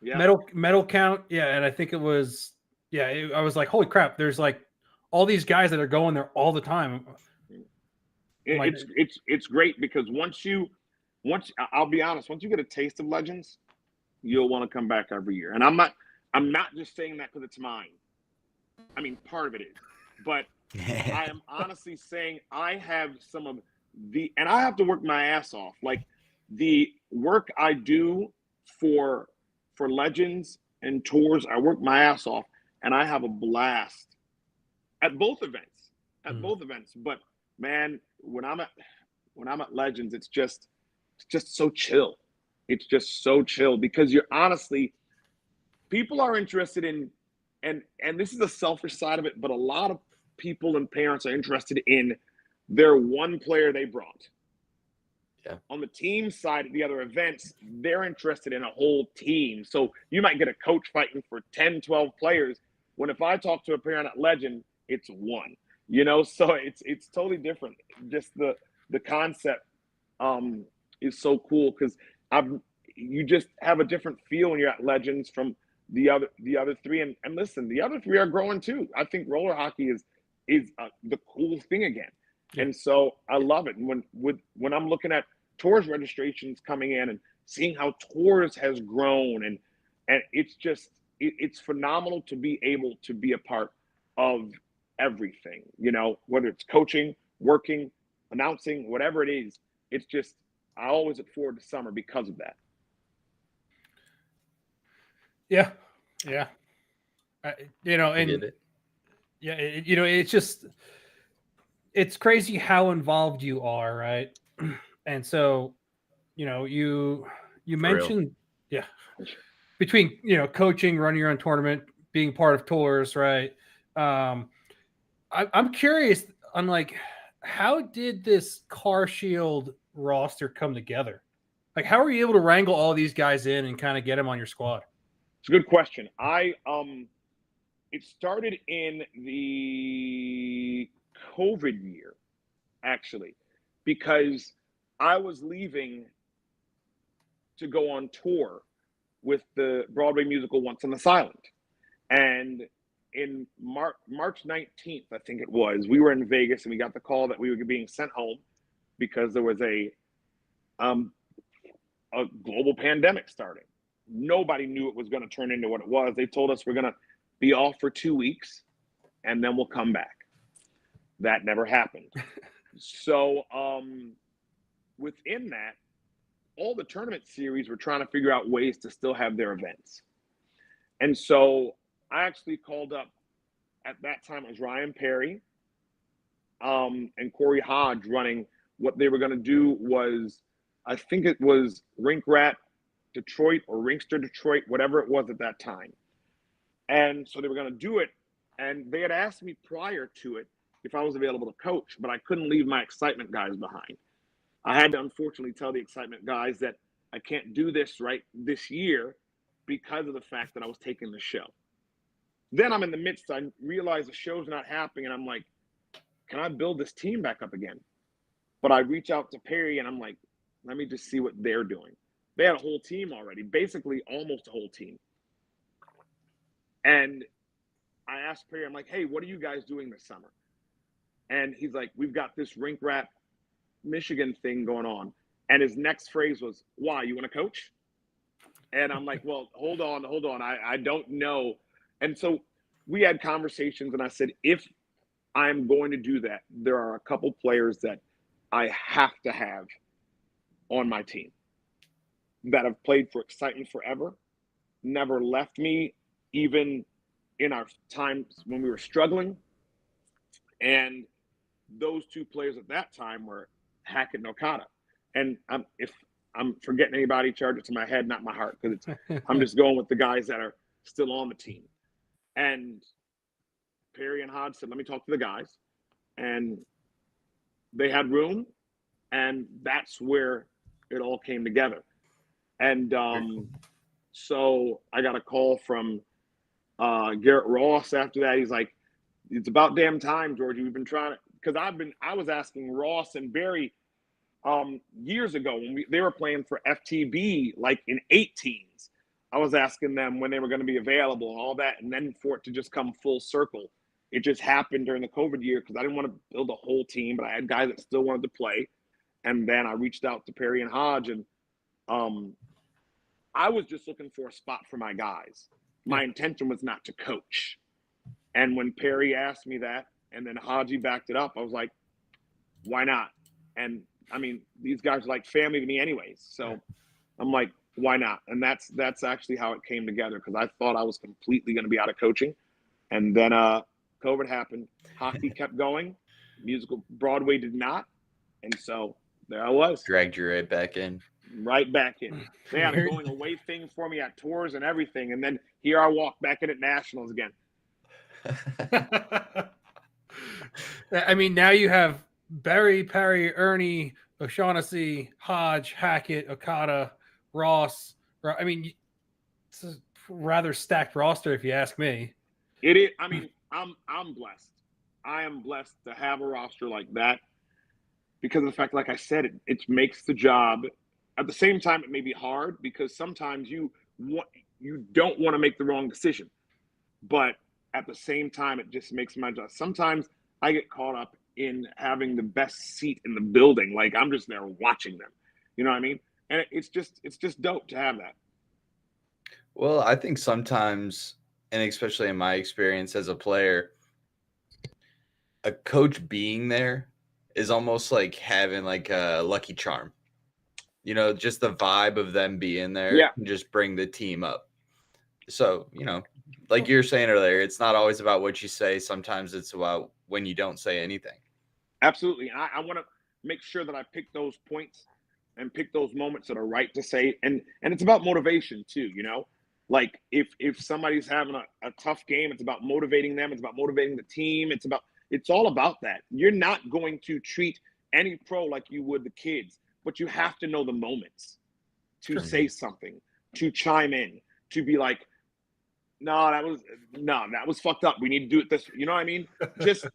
Yeah. Medal count. Yeah, and I think it was I was like, holy crap, there's like all these guys that are going there all the time. It's great, because once I'll be honest, once you get a taste of Legends, you'll want to come back every year. And I'm not just saying that because it's mine. I mean, part of it is, but I am honestly saying I have some of and I have to work my ass off. Like the work I do for Legends and Tours, I work my ass off, and I have a blast at both events. But man, when I'm at Legends, it's just so chill. It's just so chill because you're honestly, people are interested in, and this is the selfish side of it, but a lot of people and parents are interested in their one player they brought. Yeah. On the team side of the other events, they're interested in a whole team. So you might get a coach fighting for 10, 12 players, when if I talk to a parent at Legend, it's one. So it's totally different. Just the concept is so cool because you just have a different feel when you're at Legends from the other three. And listen, the other three are growing too. I think roller hockey is the cool thing again. Yeah. And so I love it. And when I'm looking at TORHS registrations coming in and seeing how TORHS has grown, and it's just it's phenomenal to be able to be a part of everything, whether it's coaching, working, announcing, whatever it is. It's just, I always look forward to summer because of that. Yeah. It's just, it's crazy how involved you are, right? And so, you mentioned, between coaching, running your own tournament, being part of tours, right? I'm curious on like, how did this Car Shield roster come together? Like, how are you able to wrangle all these guys in and kind of get them on your squad? It's a good question. It started in the COVID year, actually, because I was leaving to go on tour with the Broadway musical Once on This Island. And in March 19th, I think it was, we were in Vegas and we got the call that we were being sent home because there was a global pandemic starting. Nobody knew it was going to turn into what it was. They told us we're going to be off for 2 weeks and then we'll come back. That never happened. So within that, all the tournament series were trying to figure out ways to still have their events. And so I actually called up, at that time it was Ryan Perry and Corey Hodge running. What they were going to do was, I think it was Rink Rat Detroit or Rinkster Detroit, whatever it was at that time. And so they were going to do it. And they had asked me prior to it if I was available to coach, but I couldn't leave my excitement guys behind. I had to unfortunately tell the excitement guys that I can't do this right this year because of the fact that I was taking the show. Then I'm in the midst, I realize the show's not happening, and I'm like, can I build this team back up again? But I reach out to Perry and I'm like, let me just see what they're doing. They had a whole team already, basically almost a whole team. And I asked Perry, I'm like, hey, what are you guys doing this summer? And he's like, we've got this Rink Rat Michigan thing going on. And his next phrase was, why, you want to coach? And I'm like, well, hold on. I don't know. And so we had conversations and I said, if I'm going to do that, there are a couple players that I have to have on my team that have played for Excitement forever, never left me, even in our times when we were struggling. And those two players at that time were Hackett and Okada. And if I'm forgetting anybody, charge it to my head, not my heart, because I'm just going with the guys that are still on the team. And Perry and Hodge said, let me talk to the guys. And they had room, and that's where it all came together. And so I got a call from Garrett Ross after that. He's like, it's about damn time, Georgie. We've been trying to, because I was asking Ross and Barry years ago when they were playing for FTB, like in 18s. I was asking them when they were going to be available and all that. And then for it to just come full circle, it just happened during the COVID year because I didn't want to build a whole team, but I had guys that still wanted to play. And then I reached out to Perry and Hodge, and I was just looking for a spot for my guys. My intention was not to coach. And when Perry asked me that, And then Haji backed it up. I was like, why not? And I mean, these guys are like family to me anyways. So I'm like, why not? And that's actually how it came together, because I thought I was completely going to be out of coaching. And then COVID happened. Hockey kept going. Musical Broadway did not. And so there I was. Dragged you right back in. Right back in. They had a going away thing for me at TORHS and everything. And then here I walk back in at Nationals again. I mean, now you have Barry, Perry, Ernie, O'Shaughnessy, Hodge, Hackett, Okada, Ross. I mean, it's a rather stacked roster, if you ask me. It is. I mean, I'm blessed. I am blessed to have a roster like that, because of the fact, like I said, it makes the job. At the same time, it may be hard, because sometimes you don't want to make the wrong decision, but at the same time, it just makes my job. Sometimes I get caught up in having the best seat in the building. Like, I'm just there watching them. You know what I mean? And it's just dope to have that. Well, I think sometimes, and especially in my experience as a player, a coach being there is almost like having like a lucky charm. You know, just the vibe of them being there can just bring the team up. So, you know, like you were saying earlier, it's not always about what you say. Sometimes it's about when you don't say anything. Absolutely. I want to make sure that I pick those points and pick those moments that are right to say. And it's about motivation too, you know? Like if somebody's having a tough game, it's about motivating them. It's about motivating the team. It's all about that. You're not going to treat any pro like you would the kids, but you have to know the moments to say something, to chime in, to be like, no, that was fucked up. We need to do it this way. You know what I mean? Just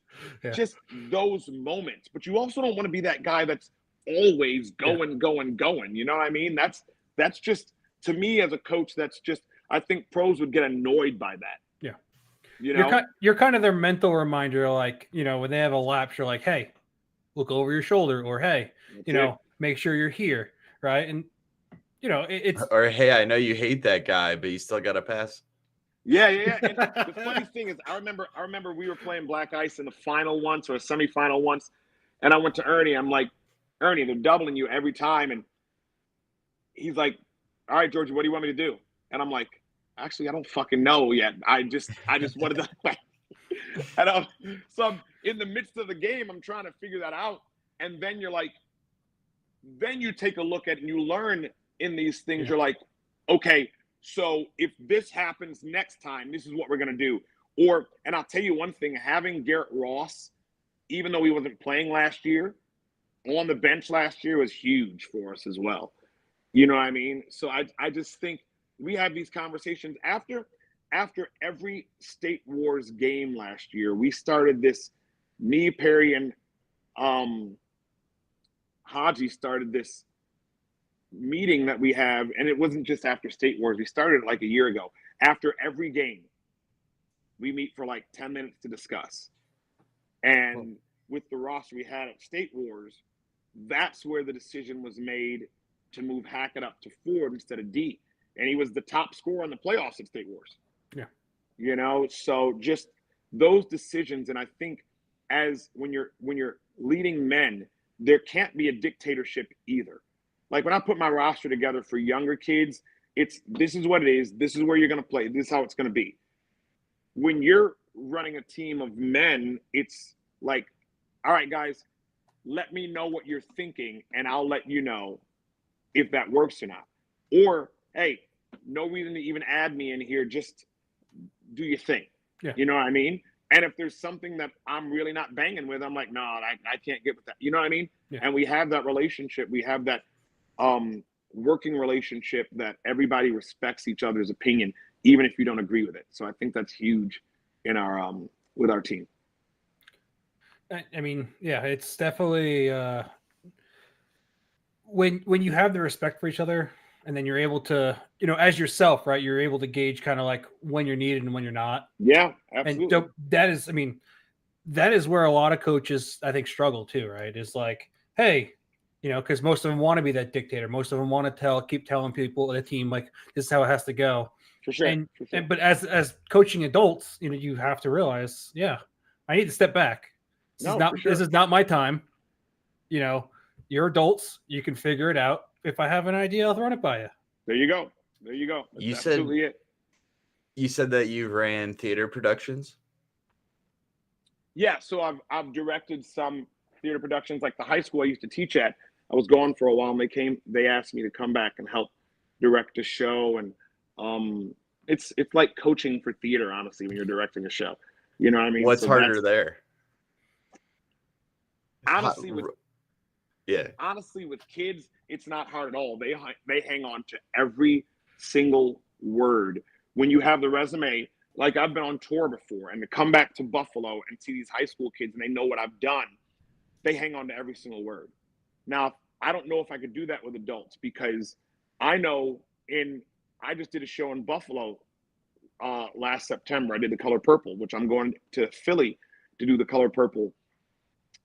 those moments. But you also don't want to be that guy that's always going. You know what I mean? That's just, to me as a coach, that's just, I think pros would get annoyed by that. Yeah. You know, you're kind of their mental reminder. Like, you know, when they have a lapse, you're like, hey, look over your shoulder, or hey, make sure you're here. Right. And, you know, it's, or hey, I know you hate that guy, but you still got to pass. Yeah. And the funny thing is, I remember we were playing black ice in the final once, or a semifinal once, and I went to Ernie. I'm like, Ernie, they're doubling you every time, and he's like, all right, Georgie, what do you want me to do? And I'm like, actually, I don't fucking know yet. I just wanted to. And so I'm in the midst of the game, I'm trying to figure that out, and then you're like, then you take a look at it and you learn in these things. You're like, okay. So if this happens next time, this is what we're going to do. And I'll tell you one thing, having Garrett Ross, even though he wasn't playing last year, on the bench last year was huge for us as well. You know what I mean? So I just think we have these conversations after every State Wars game last year. We started this, me, Perry, and Haji started this meeting that we have, and it wasn't just after State Wars. We started like a year ago. After every game, we meet for like 10 minutes to discuss. And with the roster we had at State Wars, that's where the decision was made to move Hackett up to forward instead of D. And he was the top scorer in the playoffs at State Wars. Yeah. You know, so just those decisions. And I think when you're leading men, there can't be a dictatorship either. Like when I put my roster together for younger kids, this is what it is. This is where you're going to play. This is how it's going to be. When you're running a team of men, it's like, all right, guys, let me know what you're thinking, and I'll let you know if that works or not. Or, hey, no reason to even add me in here. Just do your thing. Yeah. You know what I mean? And if there's something that I'm really not banging with, I'm like, no, I can't get with that. You know what I mean? Yeah. And we have that relationship. We have that working relationship that everybody respects each other's opinion, even if you don't agree with it. So I think that's huge in our with our team. I mean, yeah, it's definitely when you have the respect for each other, and then you're able to, you know, as yourself, right? You're able to gauge kind of like when you're needed and when you're not. Yeah, absolutely. And that is, I mean, that is where a lot of coaches, I think, struggle too, right? Is like, hey, you know, because most of them want to be that dictator. Most of them want to keep telling people the team, like, this is how it has to go. For sure. But as coaching adults, you know, you have to realize, yeah, I need to step back. No, for sure. This is not my time. You know, you're adults. You can figure it out. If I have an idea, I'll run it by you. There you go. There you go. That's absolutely it. You said that you ran theater productions? Yeah, so I've directed some theater productions, like the high school I used to teach at. I was gone for a while, and they asked me to come back and help direct a show, and it's like coaching for theater, honestly, when you're directing a show. You know what I mean? What's harder there? Honestly, yeah. Honestly, with kids, it's not hard at all. They hang on to every single word. When you have the resume, like I've been on tour before, and to come back to Buffalo and see these high school kids and they know what I've done, they hang on to every single word. Now, I don't know if I could do that with adults, because I know I just did a show in Buffalo last September. I did The Color Purple, which I'm going to Philly to do The Color Purple.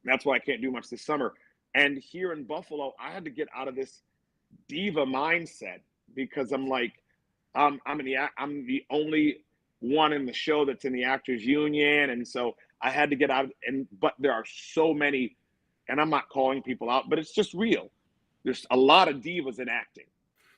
That's why I can't do much this summer. And here in Buffalo, I had to get out of this diva mindset, because I'm like, I'm the only one in the show that's in the Actors Union, and so I had to get out. But there are so many, and I'm not calling people out, but it's just real. There's a lot of divas in acting,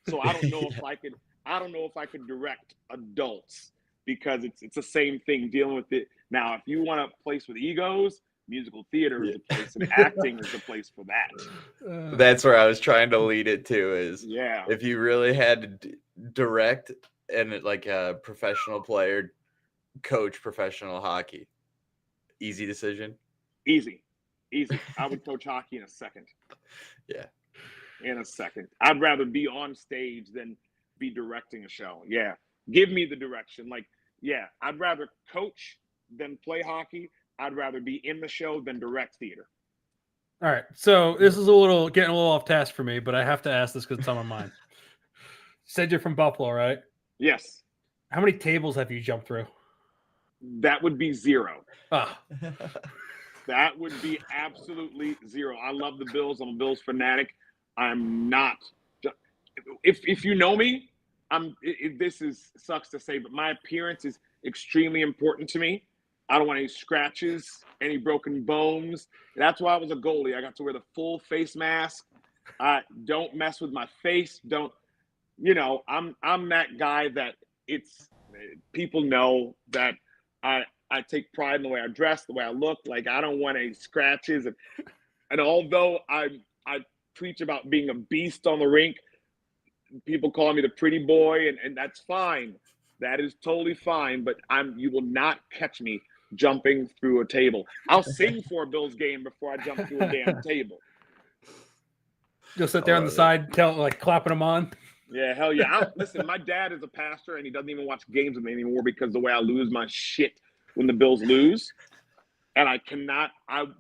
so I don't know if I could. I don't know if I could direct adults, because it's the same thing dealing with it. Now, if you want a place with egos, musical theater is the place, and acting is the place for that. That's where I was trying to lead it to, is if you really had to direct and like a professional player, coach professional hockey, easy decision. Easy. I would coach hockey in a second. Yeah. In a second. I'd rather be on stage than be directing a show. Yeah. Give me the direction. Like, yeah, I'd rather coach than play hockey. I'd rather be in the show than direct theater. All right. So this is getting a little off task for me, but I have to ask this because it's on my mind. You said you're from Buffalo, right? Yes. How many tables have you jumped through? That would be 0. Ah. That would be absolutely 0. I love the Bills. I'm a Bills fanatic. I'm not. If you know me, sucks to say, but my appearance is extremely important to me. I don't want any scratches, any broken bones. That's why I was a goalie. I got to wear the full face mask. Don't mess with my face. I'm that guy that people know that I take pride in the way I dress, the way I look. Like, I don't want any scratches. And although I preach about being a beast on the rink, people call me the pretty boy, and that's fine. That is totally fine. But you will not catch me jumping through a table. I'll sing for a Bills game before I jump through a damn table. You'll sit there on the side, clapping them on. Yeah, hell yeah. Listen, my dad is a pastor, and he doesn't even watch games with me anymore because the way I lose my shit when the Bills lose. And I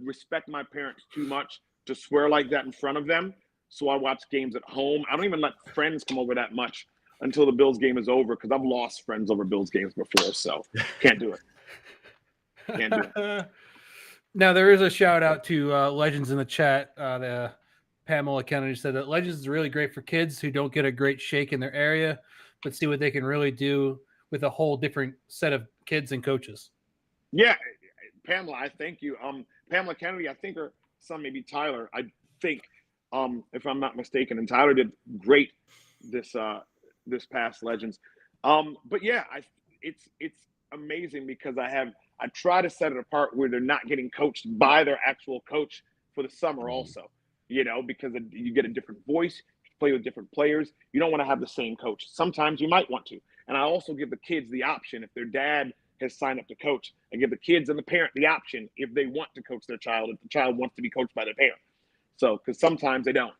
respect my parents too much to swear like that in front of them. So I watch games at home. I don't even let friends come over that much until the Bills game is over, because I've lost friends over Bills games before. So can't do it. Can't do it. Now, there is a shout out to Legends in the chat. Pamela Kennedy said that Legends is really great for kids who don't get a great shake in their area, but see what they can really do with a whole different set of kids and coaches. Yeah, Pamela, I thank you. Pamela Kennedy, I think her son may be Tyler. I think, if I'm not mistaken, and Tyler did great this past Legends. But yeah, it's amazing, because I try to set it apart where they're not getting coached by their actual coach for the summer also, because you get a different voice, you play with different players. You don't want to have the same coach. Sometimes you might want to. And I also give the kids the option, if their dad has signed up to coach, I give the kids and the parent the option if they want to coach their child, if the child wants to be coached by their parent. So, because sometimes they don't.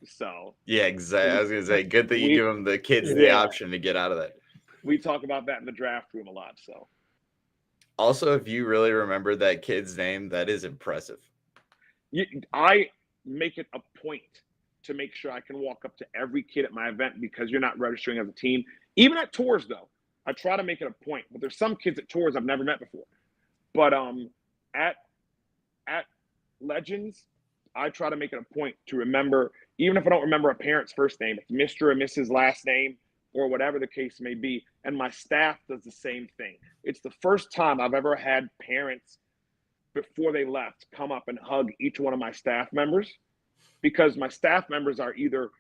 So yeah, exactly. I was gonna say, good that you give them the kids the option to get out of that. We talk about that in the draft room a lot. So, also, if you really remember that kid's name, that is impressive. I make it a point to make sure I can walk up to every kid at my event, because you're not registering as a team. Even at tours, though, I try to make it a point. But there's some kids at tours I've never met before. But at Legends, I try to make it a point to remember, even if I don't remember a parent's first name, it's Mr. or Mrs. last name, or whatever the case may be. And my staff does the same thing. It's the first time I've ever had parents before they left, come up and hug each one of my staff members, because my staff members are either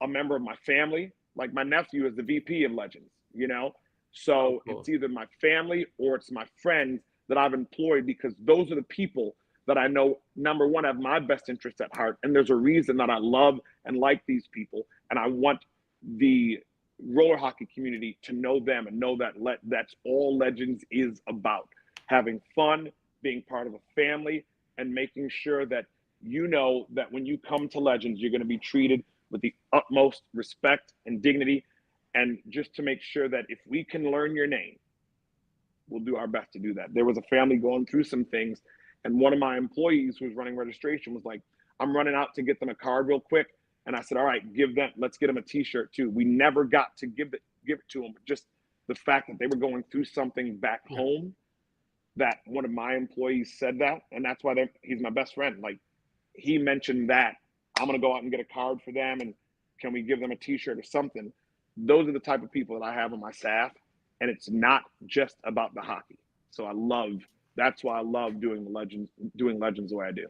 a member of my family, like my nephew is the VP of Legends, you know? So Cool. it's either my family or it's my friends that I've employed, because those are the people that I know, number one, have my best interests at heart. And there's a reason that I love and like these people. And I want the roller hockey community to know them and know that that's all Legends is about. Having fun, being part of a family, and making sure that you know that when you come to Legends, you're going to be treated with the utmost respect and dignity. And just to make sure that if we can learn your name, we'll do our best to do that. There was a family going through some things, and one of my employees who was running registration was like, I'm running out to get them a card real quick. And I said, all right, let's get them a t-shirt too. We never got to give it to them. Just the fact that they were going through something back home, that one of my employees said that. And that's why he's my best friend. Like, he mentioned that I'm going to go out and get a card for them, and can we give them a t-shirt or something? Those are the type of people that I have on my staff, and it's not just about the hockey. So that's why I love doing Legends the way I do.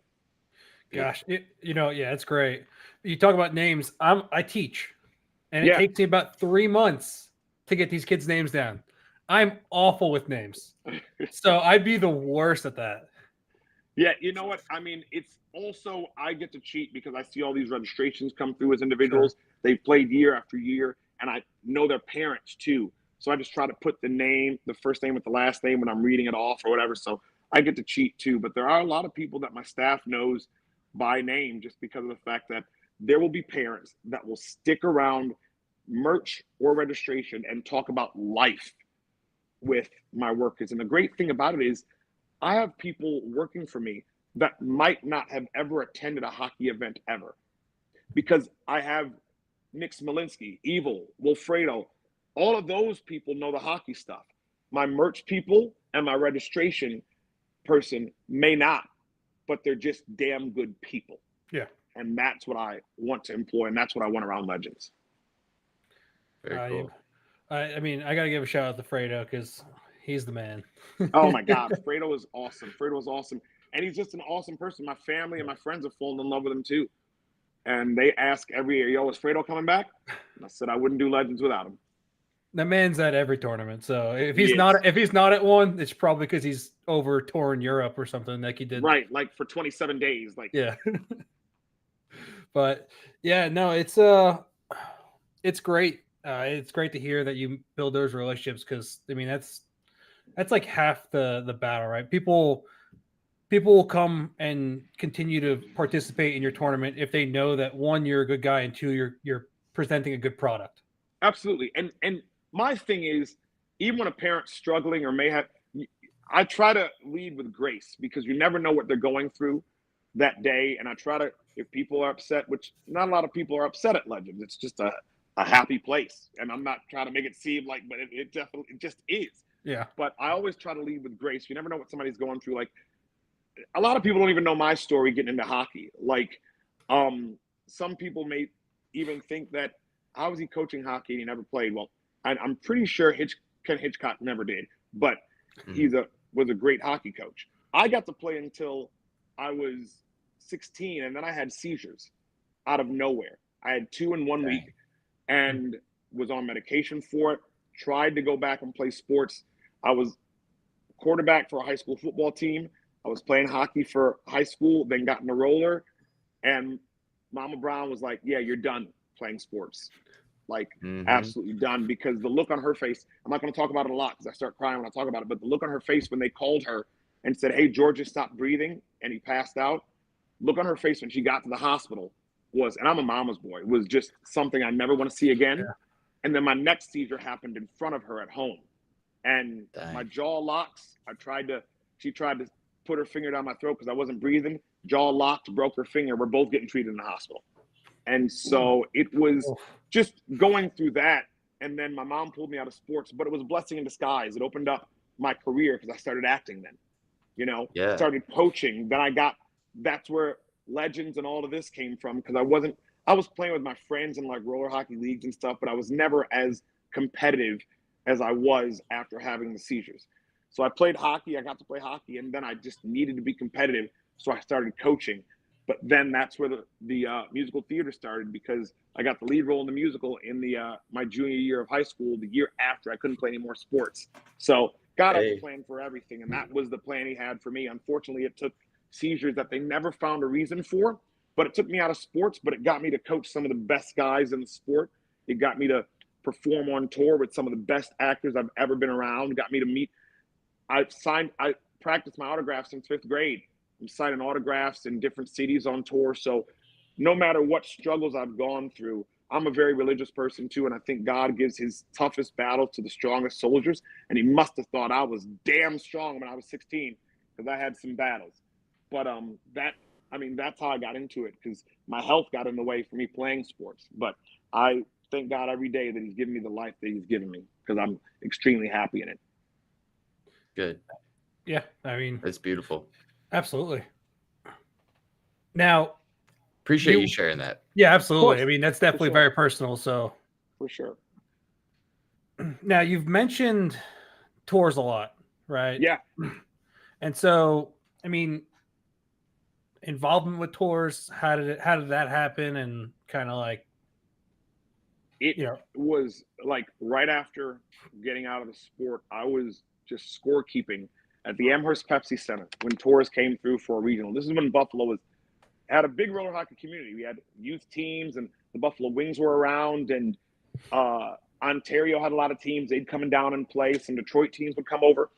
Gosh, it's great. You talk about names. I teach, and it takes me about 3 months to get these kids' names down. I'm awful with names, so I'd be the worst at that. Yeah, you know what? I mean, it's also, I get to cheat because I see all these registrations come through as individuals. Sure. They've played year after year, and I know their parents too. So I just try to put the first name with the last name when I'm reading it off or whatever. So I get to cheat too. But there are a lot of people that my staff knows by name, just because of the fact that there will be parents that will stick around merch or registration and talk about life with my workers. And the great thing about it is I have people working for me that might not have ever attended a hockey event ever, because I have Nick Smolinski, Evil, Wilfredo, all of those people know the hockey stuff. My merch people and my registration person may not, but they're just damn good people. Yeah. And that's what I want to employ, and that's what I want around Legends. Very cool. I mean, I got to give a shout out to Fredo, because he's the man. Oh my God, Fredo is awesome. Fredo is awesome. And he's just an awesome person. My family and my friends have fallen in love with him too. And they ask every year, yo, is Fredo coming back? And I said, I wouldn't do Legends without him. The man's at every tournament. So if he's not at one, it's probably because he's over touring Europe or something like he did. Right. Like for 27 days. Like, yeah. But yeah, no, it's great. It's great to hear that you build those relationships, because I mean that's like half the battle, right? People will come and continue to participate in your tournament if they know that, one, you're a good guy, and two, you're presenting a good product. Absolutely. And my thing is, even when a parent's struggling or I try to lead with grace, because you never know what they're going through that day. And I try to, if people are upset, which not a lot of people are upset at Legends, it's just a happy place. And I'm not trying to make it seem like, but it definitely, it just is. Yeah. But I always try to lead with grace. You never know what somebody's going through. Like, a lot of people don't even know my story getting into hockey. Like, some people may even think that, how was he coaching hockey and he never played? Well, I'm pretty sure Ken Hitchcock never did, but he was a great hockey coach. I got to play until I was 16, and then I had seizures out of nowhere. I had 2 in 1 week and was on medication for it, tried to go back and play sports. I was quarterback for a high school football team. I was playing hockey for high school, then got in a roller, and Mama Brown was like, yeah, you're done playing sports. Like, absolutely done. Because the look on her face, I'm not going to talk about it a lot because I start crying when I talk about it, but the look on her face when they called her and said, hey, Georgia stopped breathing and he passed out, look on her face when she got to the hospital was, and I'm a mama's boy, it was just something I never want to see again. Yeah. And then my next seizure happened in front of her at home. And my jaw locks, she tried to put her finger down my throat because I wasn't breathing, jaw locked, broke her finger. We're both getting treated in the hospital. And so it was just going through that. And then my mom pulled me out of sports, but it was a blessing in disguise. It opened up my career because I started acting then, started coaching. Then that's where Legends and all of this came from, because I was playing with my friends in like roller hockey leagues and stuff, but I was never as competitive as I was after having the seizures. So I played hockey. I got to play hockey, and then I just needed to be competitive. So I started coaching. But then that's where the musical theater started, because I got the lead role in the musical in my junior year of high school, the year after I couldn't play any more sports. So God has a plan for everything, and that was the plan he had for me. Unfortunately, it took seizures that they never found a reason for, but it took me out of sports, but it got me to coach some of the best guys in the sport. It got me to perform on tour with some of the best actors I've ever been around. It got me to meet. I practiced my autographs since 5th grade. I'm signing autographs in different cities on tour. So no matter what struggles I've gone through, I'm a very religious person too, and I think God gives his toughest battles to the strongest soldiers. And he must have thought I was damn strong when I was 16, because I had some battles. But that's how I got into it, because my health got in the way for me playing sports. But I thank God every day that he's given me the life that he's given me, because I'm extremely happy in it. Good. Yeah, I mean, It's beautiful. Absolutely. Now, appreciate you sharing that. Yeah, absolutely. I mean, that's definitely very personal. So for sure. Now, you've mentioned TORHS a lot, right? Yeah. And so, I mean, involvement with TORHS, how did that happen? And kind of like, it was like right after getting out of the sport, I was just scorekeeping at the Amherst Pepsi Center when TORHS came through for a regional. This is when Buffalo had a big roller hockey community. We had youth teams, and the Buffalo Wings were around, and Ontario had a lot of teams. They'd come down and play. Some Detroit teams would come over,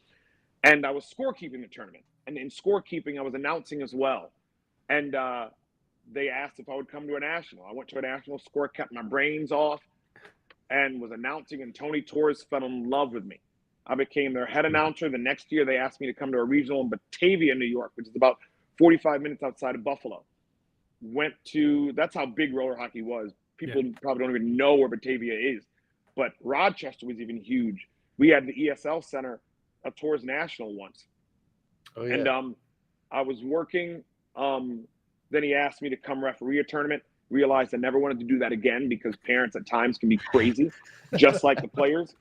and I was scorekeeping the tournament. And in scorekeeping, I was announcing as well. And they asked if I would come to a national. I went to a national, score, kept my brains off, and was announcing, and Tony TORHS fell in love with me. I became their head announcer. The next year, they asked me to come to a regional in Batavia, New York, which is about 45 minutes outside of Buffalo. That's how big roller hockey was. People probably don't even know where Batavia is. But Rochester was even huge. We had the ESL Center at TORHS National once. Oh, yeah. And I was working. Then he asked me to come referee a tournament. Realized I never wanted to do that again, because parents at times can be crazy, just like the players.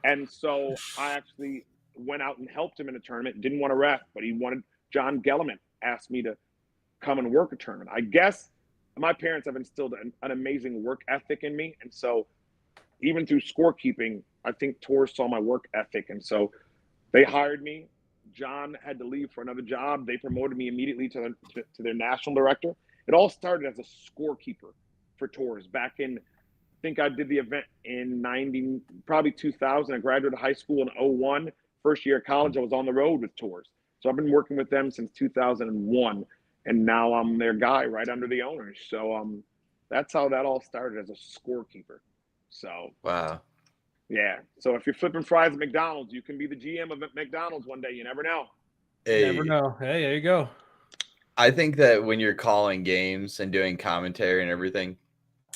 And so I actually went out and helped him in a tournament. Didn't want to ref, but John Gellerman asked me to come and work a tournament. I guess my parents have instilled an amazing work ethic in me. And so even through scorekeeping, I think TORHS saw my work ethic. And so they hired me. John had to leave for another job. They promoted me immediately to their national director. It all started as a scorekeeper for TORHS back in, I think I did the event in probably 2000. I graduated high school in 2001. First year of college, I was on the road with TORHS. So I've been working with them since 2001. And now I'm their guy right under the owners. So that's how that all started, as a scorekeeper. So wow. Yeah. So if you're flipping fries at McDonald's, you can be the GM of McDonald's one day. You never know. Hey. You never know. Hey, there you go. I think that when you're calling games and doing commentary and everything,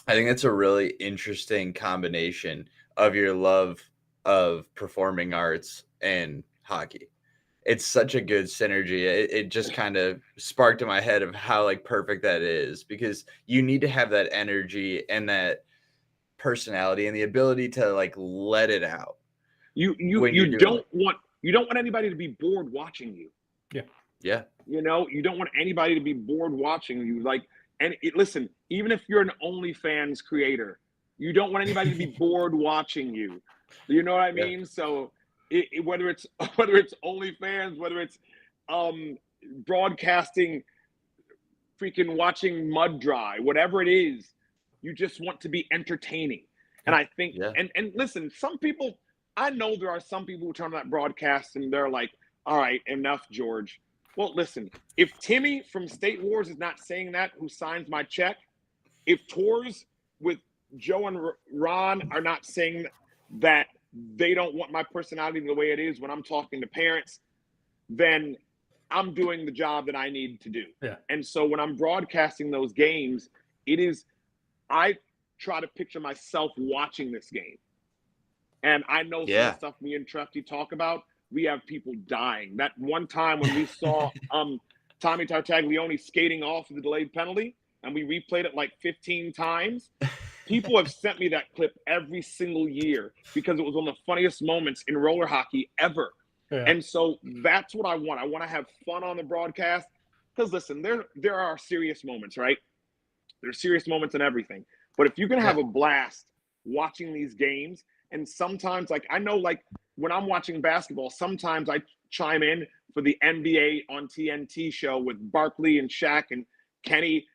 I think that's a really interesting combination of your love of performing arts and hockey. It's such a good synergy. It just kind of sparked in my head of how like perfect that is, because you need to have that energy and that personality and the ability to like let it out. You don't want anybody to be bored watching you. Yeah. You don't want anybody to be bored watching you. Listen, even if you're an OnlyFans creator, you don't want anybody to be bored watching you. You know what I mean? Yeah. So whether it's OnlyFans, whether it's broadcasting, freaking watching mud dry, whatever it is, you just want to be entertaining. And I think, and listen, I know there are some people who turn on that broadcast and they're like, all right, enough, George. Well, listen, if Timmy from State Wars is not saying that, who signs my check, if TORHS with Joe and Ron are not saying that they don't want my personality the way it is when I'm talking to parents, then I'm doing the job that I need to do. Yeah. And so when I'm broadcasting those games, I try to picture myself watching this game. And I know some of the stuff me and Trefty talk about, we have people dying. That one time when we saw Tommy Tartaglione skating off of the delayed penalty, and we replayed it like 15 times, people have sent me that clip every single year because it was one of the funniest moments in roller hockey ever. Yeah. And so that's what I want. I want to have fun on the broadcast because listen, there are serious moments, right? There's serious moments in everything. But if you can have a blast watching these games, and sometimes like I know like when I'm watching basketball, sometimes I chime in for the NBA on TNT show with Barkley and Shaq and Kenny,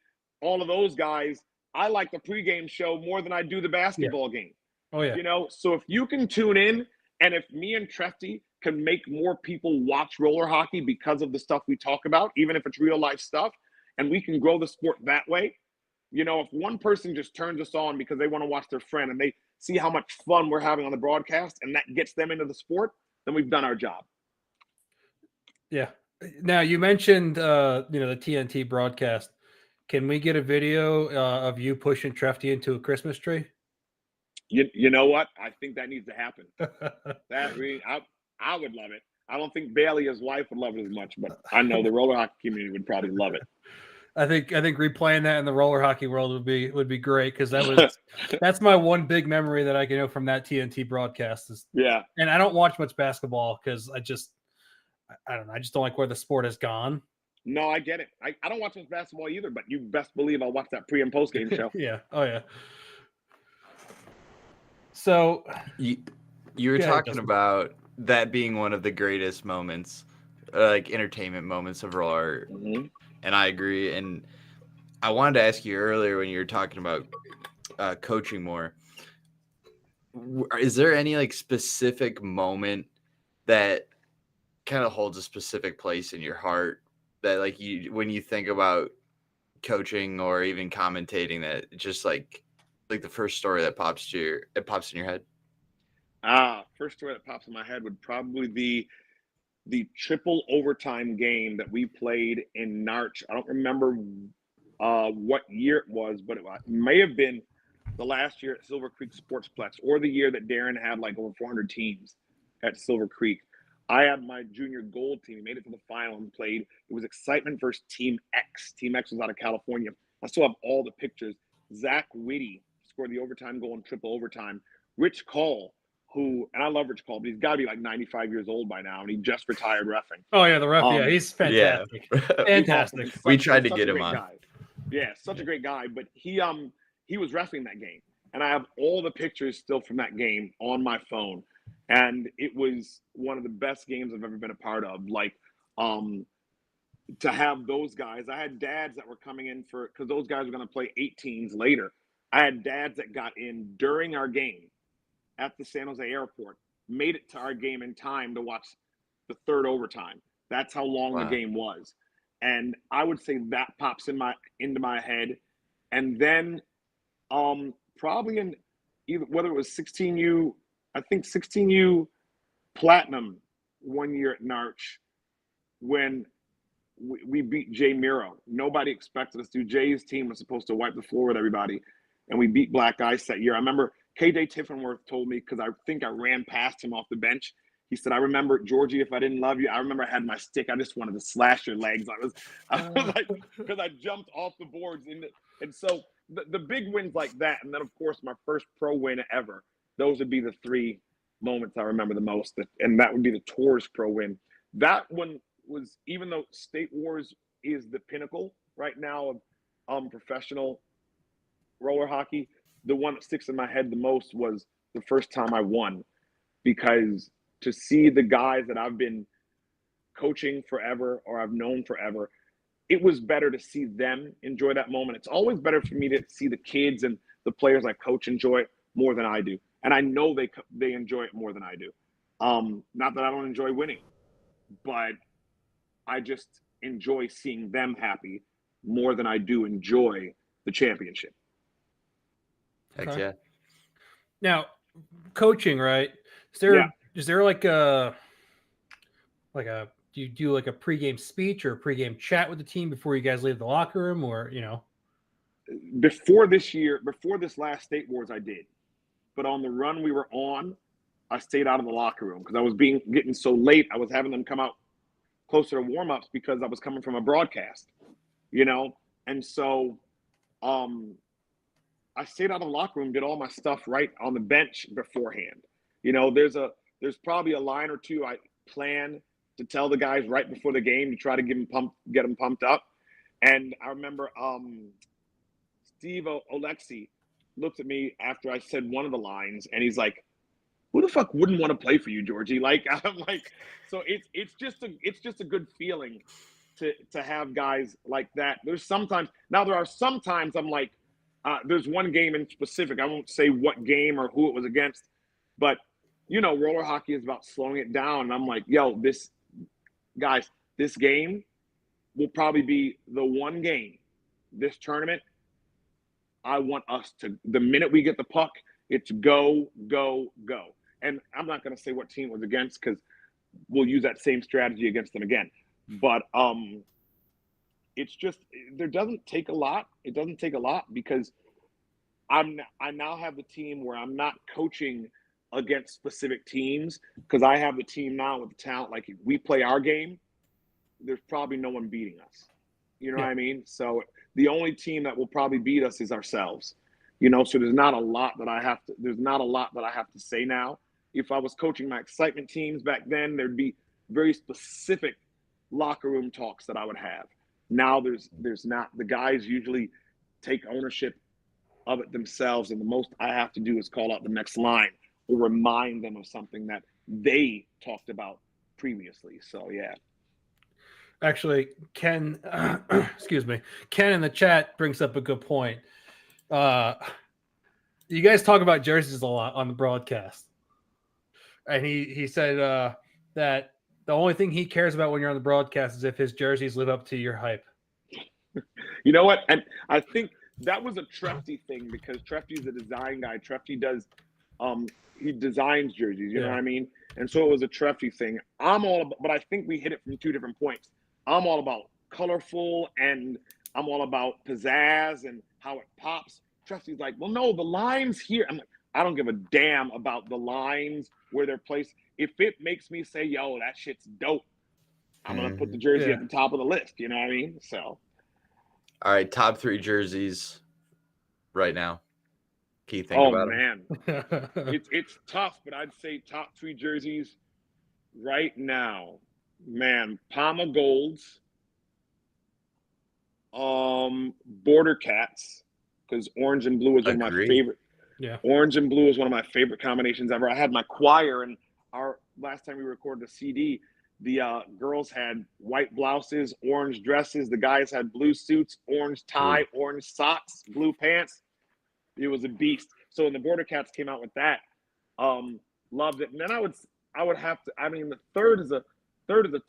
all of those guys. I like the pregame show more than I do the basketball game. Oh yeah. You know, so if you can tune in, and if me and Trefty can make more people watch roller hockey because of the stuff we talk about, even if it's real life stuff, and we can grow the sport that way, you know, if one person just turns us on because they want to watch their friend and they see how much fun we're having on the broadcast and that gets them into the sport, then we've done our job. Yeah. Now you mentioned, the TNT broadcast. Can we get a video of you pushing Trefty into a Christmas tree? You know what? I think that needs to happen. I would love it. I don't think Bailey, his wife, would love it as much, but I know the roller hockey community would probably love it. I think replaying that in the roller hockey world would be great because that's my one big memory that I can know from that TNT broadcast. Yeah. And I don't watch much basketball because I don't know. I just don't like where the sport has gone. No, I get it. I don't watch much basketball either, but you best believe I'll watch that pre and post game show. Yeah. Oh yeah. So you were talking about that being one of the greatest moments, like entertainment moments of roller, and I agree. And I wanted to ask you earlier when you were talking about coaching more. Is there any like specific moment that kind of holds a specific place in your heart that like when you think about coaching or even commentating, that just like the first story that pops in your head? First story that pops in my head would probably be the triple overtime game that we played in Narch. I don't remember what year it was, but it may have been the last year at Silver Creek Sportsplex or the year that Darren had like over 400 teams at Silver Creek. I had my junior gold team. We made it to the final and played. It was excitement versus Team X. Team X was out of California. I still have all the pictures. Zach Whitty scored the overtime goal in triple overtime. Rich Call, and I love Rich Call, but he's got to be like 95 years old by now, and he just retired reffing. Oh yeah, the ref. Yeah, he's fantastic. Yeah. Fantastic. We tried to get him on. Guy. Yeah, such a great guy. But he was reffing that game, and I have all the pictures still from that game on my phone. And it was one of the best games I've ever been a part of. Like, to have those guys, I had dads that were coming in because those guys were going to play 18s later. I had dads that got in during our game at the San Jose airport, made it to our game in time to watch the third overtime. That's how long the game was. And I would say that pops into my head. And then probably in either, whether it was 16U, I think 16U Platinum one year at Narch when we beat Jay Miro. Nobody expected us to. Jay's team was supposed to wipe the floor with everybody, and we beat Black Ice that year. I remember KJ Tiffenworth told me, because I think I ran past him off the bench. He said, "I remember, Georgie, if I didn't love you, I remember I had my stick. I just wanted to slash your legs." I was like, because I jumped off the boards. And so the big wins like that, and then, of course, my first pro win ever. Those would be the three moments I remember the most. And that would be the TORHS pro win. That one was, even though State Wars is the pinnacle right now of professional roller hockey, the one that sticks in my head the most was the first time I won, because to see the guys that I've been coaching forever or I've known forever, it was better to see them enjoy that moment. It's always better for me to see the kids and the players I coach enjoy it more than I do. And I know they enjoy it more than I do. Not that I don't enjoy winning, but I just enjoy seeing them happy more than I do enjoy the championship. Heck yeah. Now, coaching, right? Is there like a do you do like a pregame speech or a pregame chat with the team before you guys leave the locker room, or Before this last State Wars, I did. But on the run we were on, I stayed out of the locker room because I was getting so late. I was having them come out closer to warm-ups because I was coming from a broadcast, And so I stayed out of the locker room, did all my stuff right on the bench beforehand. There's probably a line or two I plan to tell the guys right before the game to try to get them pumped up. And I remember Steve Oleksy looked at me after I said one of the lines, and he's like, "Who the fuck wouldn't want to play for you, Georgie?" Like, I'm like, so it's just a good feeling to have guys like that. There are sometimes I'm like, there's one game in specific. I won't say what game or who it was against, but roller hockey is about slowing it down. And I'm like, yo, this game will probably be the one game this tournament. I want us to, the minute we get the puck, it's go, go, go. And I'm not going to say what team it was against because we'll use that same strategy against them again. But it's just, there doesn't take a lot. It doesn't take a lot because I now have the team where I'm not coaching against specific teams because I have the team now with the talent. Like if we play our game, there's probably no one beating us. You know what I mean? So the only team that will probably beat us is ourselves. So there's not a lot that I have to say now. If I was coaching my excitement teams back then, there'd be very specific locker room talks that I would have. Now there's not. The guys usually take ownership of it themselves, and the most I have to do is call out the next line or remind them of something that they talked about previously. So yeah. Actually, Ken, excuse me, Ken in the chat brings up a good point. You guys talk about jerseys a lot on the broadcast, and he said that the only thing he cares about when you're on the broadcast is if his jerseys live up to your hype. You know what? And I think that was a Trefty thing because Trefty's a design guy. Trefty does, he designs jerseys. You know what I mean? And so it was a Trefty thing. But I think we hit it from two different points. I'm all about colorful and I'm all about pizzazz and how it pops. Trefty's like, well, no, the lines here. I'm like, I don't give a damn about the lines where they're placed. If it makes me say, yo, that shit's dope, I'm going to put the jersey at the top of the list. You know what I mean? So. All right, top 3 jerseys right now. Can you think about them? It's tough, but I'd say top 3 jerseys right now. Man, Palma Golds, Border Cats, because orange and blue is one of my favorite. Yeah, orange and blue is one of my favorite combinations ever. I had my choir, and our last time we recorded a CD, the girls had white blouses, orange dresses. The guys had blue suits, orange tie, orange socks, blue pants. It was a beast. So when the Border Cats came out with that, loved it. And then I would have to. I mean, the third is a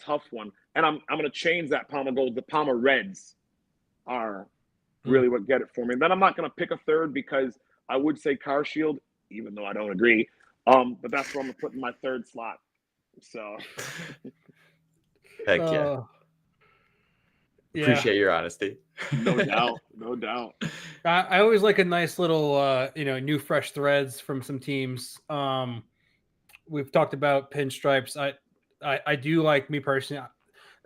tough one, and I'm going to change that Palma Gold. The Palma Reds are really what get it for me. And then I'm not going to pick a third because I would say Car Shield, even though I don't agree. But that's where I'm going to put in my third slot. So, heck yeah. Appreciate your honesty. No doubt. I always like a nice little, new fresh threads from some teams. We've talked about pinstripes. I do like, me personally,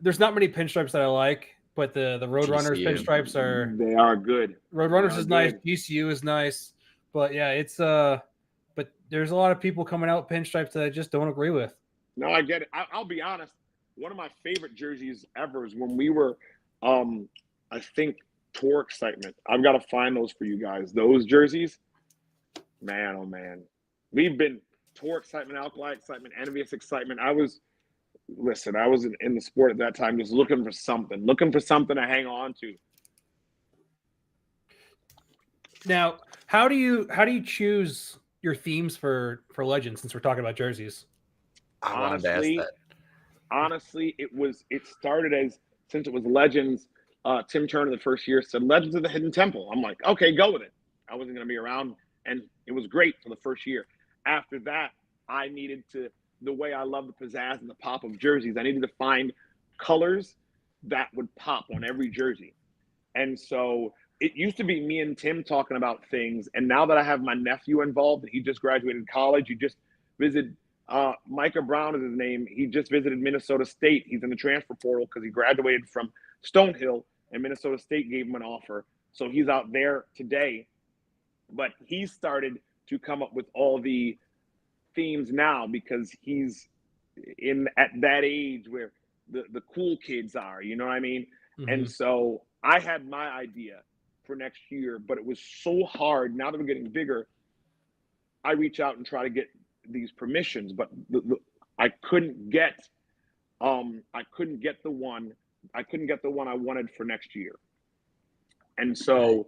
there's not many pinstripes that I like, but the Roadrunners pinstripes are good. Roadrunners is nice. GCU is nice, but yeah, it's but there's a lot of people coming out with pinstripes that I just don't agree with. No, I get it. I'll be honest. One of my favorite jerseys ever is when we were, I think, Tour Excitement. I've got to find those for you guys. Those jerseys, man, oh man. We've been Tour Excitement, Alkali Excitement, Envious Excitement. I was in the sport at that time just looking for something to hang on to. Now, how do you choose your themes for Legends, since we're talking about jerseys? I wanted to ask that. Honestly, it started as, since it was Legends, Tim Turner the first year said Legends of the Hidden Temple. I'm like, okay, go with it. I wasn't going to be around, and it was great for the first year. After that, I needed to, the way I love the pizzazz and the pop of jerseys, I needed to find colors that would pop on every jersey. And so it used to be me and Tim talking about things, and now that I have my nephew involved, and he just graduated college, he just visited, Micah Brown is his name. He just visited Minnesota State. He's in the transfer portal because he graduated from Stonehill, and Minnesota State gave him an offer. So he's out there today. But he started to come up with all the themes now because he's at that age where the cool kids are, you know what I mean? Mhm. And so I had my idea for next year, but it was so hard. Now that we're getting bigger, I reach out and try to get these permissions, but I couldn't get the one I wanted for next year. And so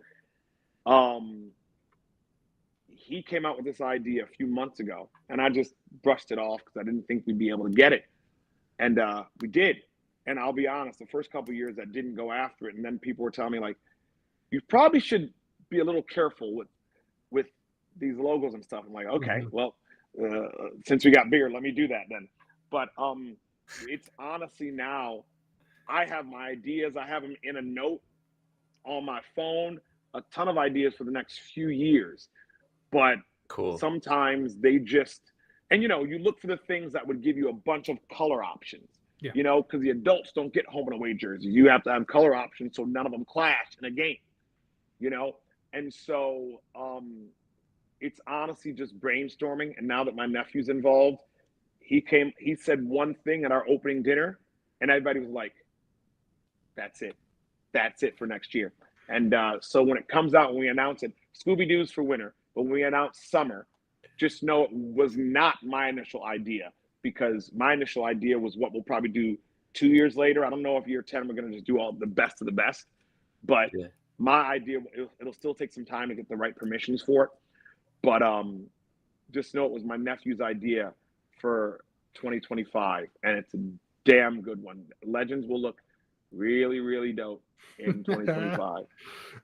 he came out with this idea a few months ago, and I just brushed it off because I didn't think we'd be able to get it. And we did. And I'll be honest, the first couple of years I didn't go after it. And then people were telling me, like, you probably should be a little careful with these logos and stuff. I'm like, okay, well, since we got bigger, let me do that then. But it's honestly now, I have my ideas. I have them in a note on my phone, a ton of ideas for the next few years. But sometimes they just, and you look for the things that would give you a bunch of color options. Yeah. Because the adults don't get home and away jerseys. You have to have color options so none of them clash in a game. And so it's honestly just brainstorming. And now that my nephew's involved, he said one thing at our opening dinner, and everybody was like, that's it for next year. And so when it comes out, when we announce it, Scooby-Doo's for winter, but when we announce summer, just know it was not my initial idea, because my initial idea was what we'll probably do 2 years later. I don't know if year 10 we're going to just do all the best of the best, but my idea, it'll still take some time to get the right permissions for it. But just know it was my nephew's idea for 2025, and it's a damn good one. Legends will look really, really dope in 2025.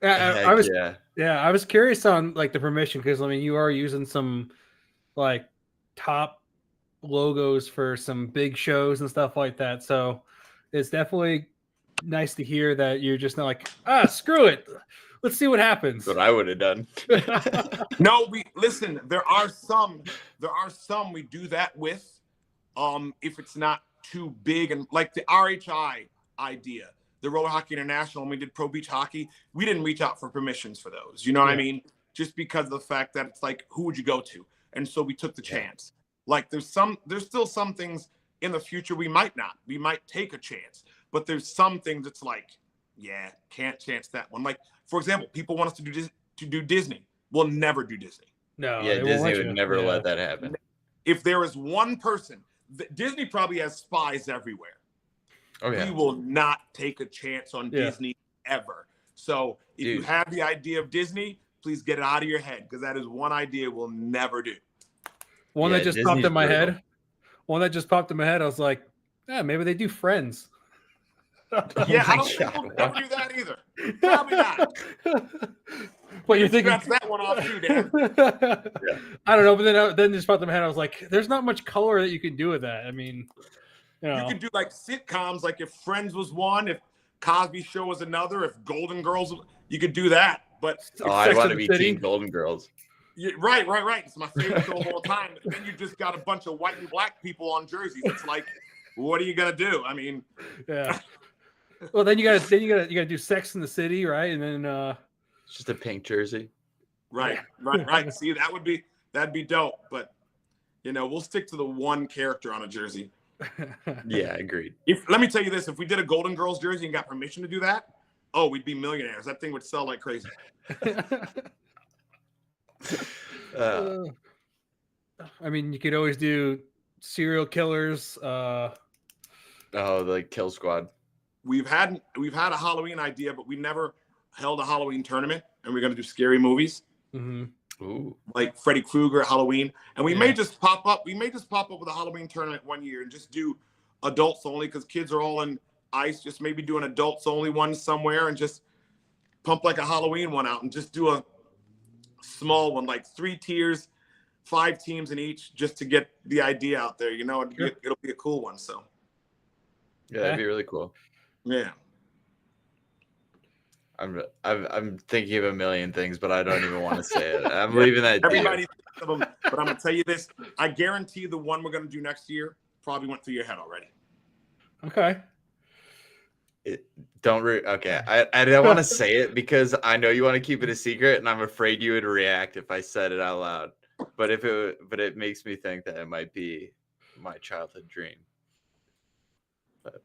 I was curious on like the permission, because I mean you are using some like top logos for some big shows and stuff like that, so it's definitely nice to hear that you're just not like, screw it, let's see what happens. That's what I would have done. No, listen, there are some we do that with, if it's not too big, and like the RHI idea, the Roller Hockey International, when we did Pro Beach Hockey, we didn't reach out for permissions for those. You know what I mean? Just because of the fact that it's like, who would you go to? And so we took the chance. Like there's still some things in the future we might take a chance, but there's some things that's like, can't chance that one. Like, for example, people want us to do Disney. We'll never do Disney. No, Disney would never let that happen. If there is one person, Disney probably has spies everywhere. We will not take a chance on Disney ever. So if you have the idea of Disney, please get it out of your head, because that is one idea we'll never do. One that just popped in my head. I was like, maybe they do Friends. I don't think we'll ever do that either. Probably not. But you're thinking that's that one off too, Dan. I don't know, but then just popped in my head. I was like, there's not much color that you can do with that. I mean, you could do like sitcoms, like if Friends was one, if Cosby Show was another, if Golden Girls, you could do that. But I want to be Team Golden Girls. Right. It's my favorite show of all time. And then you just got a bunch of white and black people on jerseys. It's like, what are you gonna do? I mean, Well, then you gotta do Sex in the City, right? And then it's just a pink jersey. Right. See, that'd be dope. But we'll stick to the one character on a jersey. Agreed. Let me tell you this: if we did a Golden Girls jersey and got permission to do that, we'd be millionaires. That thing would sell like crazy. I mean, you could always do serial killers. The Kill Squad. We've had a Halloween idea, but we never held a Halloween tournament, and we're gonna do scary movies. Mm-hmm. Ooh. Like Freddy Krueger at Halloween, and we may just pop up. We may just pop up with a Halloween tournament one year and just do adults only, because kids are all in ice. Just maybe do an adults only one somewhere, and just pump like a Halloween one out, and just do a small one, like 3 tiers, 5 teams in each, just to get the idea out there. It'll be a cool one. So that'd be really cool. Yeah. I'm thinking of a million things, but I don't even want to say it. I'm leaving that. Everybody thinks of them, but I'm gonna tell you this: I guarantee the one we're gonna do next year probably went through your head already. Okay. I don't want to say it because I know you want to keep it a secret, and I'm afraid you would react if I said it out loud. But it makes me think that it might be my childhood dream. But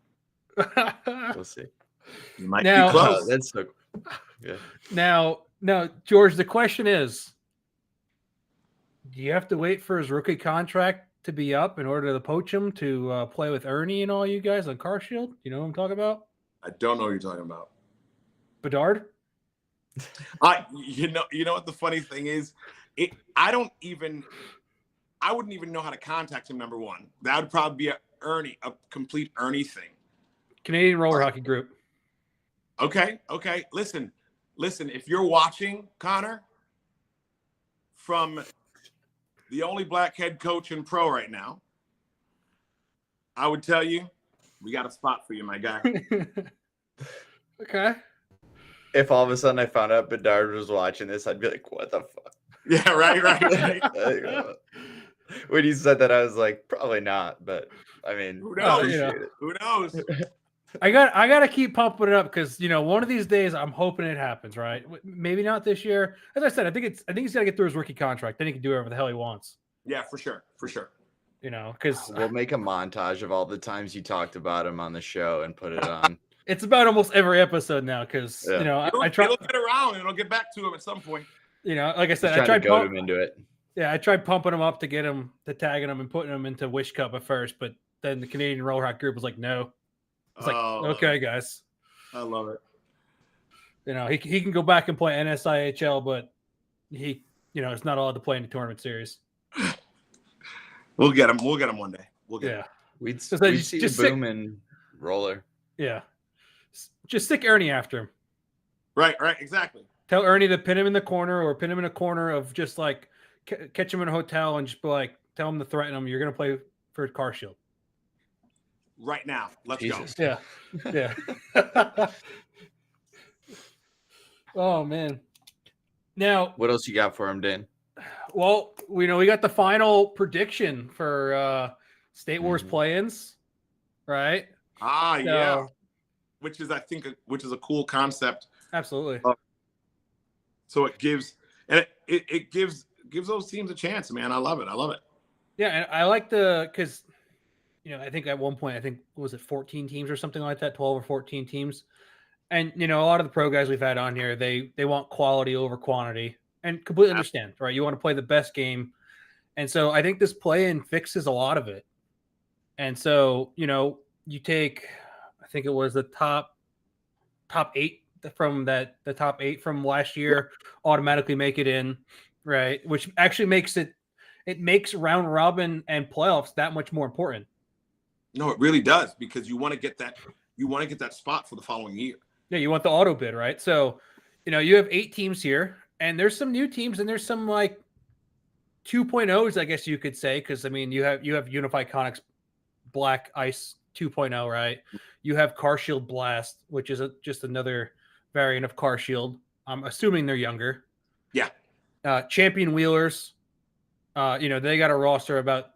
we'll see. You might Now- be close. That's so yeah. Now, George, the question is, do you have to wait for his rookie contract to be up in order to poach him to play with Ernie and all you guys on Car Shield? You know what I'm talking about? I don't know what you're talking about. Bedard? You know what the funny thing is? I wouldn't even know how to contact him, number one. That would probably be a complete Ernie thing. Canadian Roller Hockey Group. Okay. Listen, if you're watching, Connor, from the only black head coach in pro right now, I would tell you, we got a spot for you, my guy. Okay. If all of a sudden I found out Bedard was watching this, I'd be like, what the fuck? Yeah, right. When you said that, I was like, probably not. But I mean, Who I knows? appreciate it. Who knows? I got to keep pumping it up because one of these days I'm hoping it happens. Right? Maybe not this year. As I said, I think he's got to get through his rookie contract. Then he can do whatever the hell he wants. Yeah, for sure. Because We'll make a montage of all the times you talked about him on the show and put it on. it's about almost every episode now. Because I try. It'll get around. It'll get back to him at some point. Like I said, Just I trying tried to goad him into it. Yeah, I tried pumping him up to get him to tagging him and putting him into Wish Cup at first, but then the Canadian Roller Hockey Group was like, no. It's like, okay, guys. I love it. He can go back and play NSIHL, but he, it's not allowed to play in the tournament series. We'll get him. We'll get him one day. We'll get him. We'd So see just the boom and roller. Yeah. Just stick Ernie after him. Right. Exactly. Tell Ernie to pin him in the corner or pin him in a corner of just like catch him in a hotel and just be like, tell him to threaten him. You're going to play for Car Shield. Right now. Let's Jesus. go. Yeah. Oh, man. Now, What else you got for him, Dan? well, we got the final prediction for State Wars play-ins, right? Yeah. Which is, I think, a cool concept. Absolutely. So it gives those teams a chance, man. I love it. Yeah, and I like because I think at one point, was it 14 teams or something like that, 12 or 14 teams. And, a lot of the pro guys we've had on here, they want quality over quantity and completely understand, right? You want to play the best game. And so I think this play-in fixes a lot of it. And so, you take, I think it was the top 8 from the top 8 from last year automatically make it in, right? Which actually makes round robin and playoffs that much more important. No, it really does, because you want to get that spot for the following year. Yeah, you want the auto bid, right? So, you have 8 teams here, and there's some new teams, and there's some like 2.0s, I guess you could say, because you have Unified Conics Black Ice 2.0, right? You have Car Shield Blast, which is just another variant of Car Shield. I'm assuming they're younger. Yeah. Champion Wheelers, they got a roster of about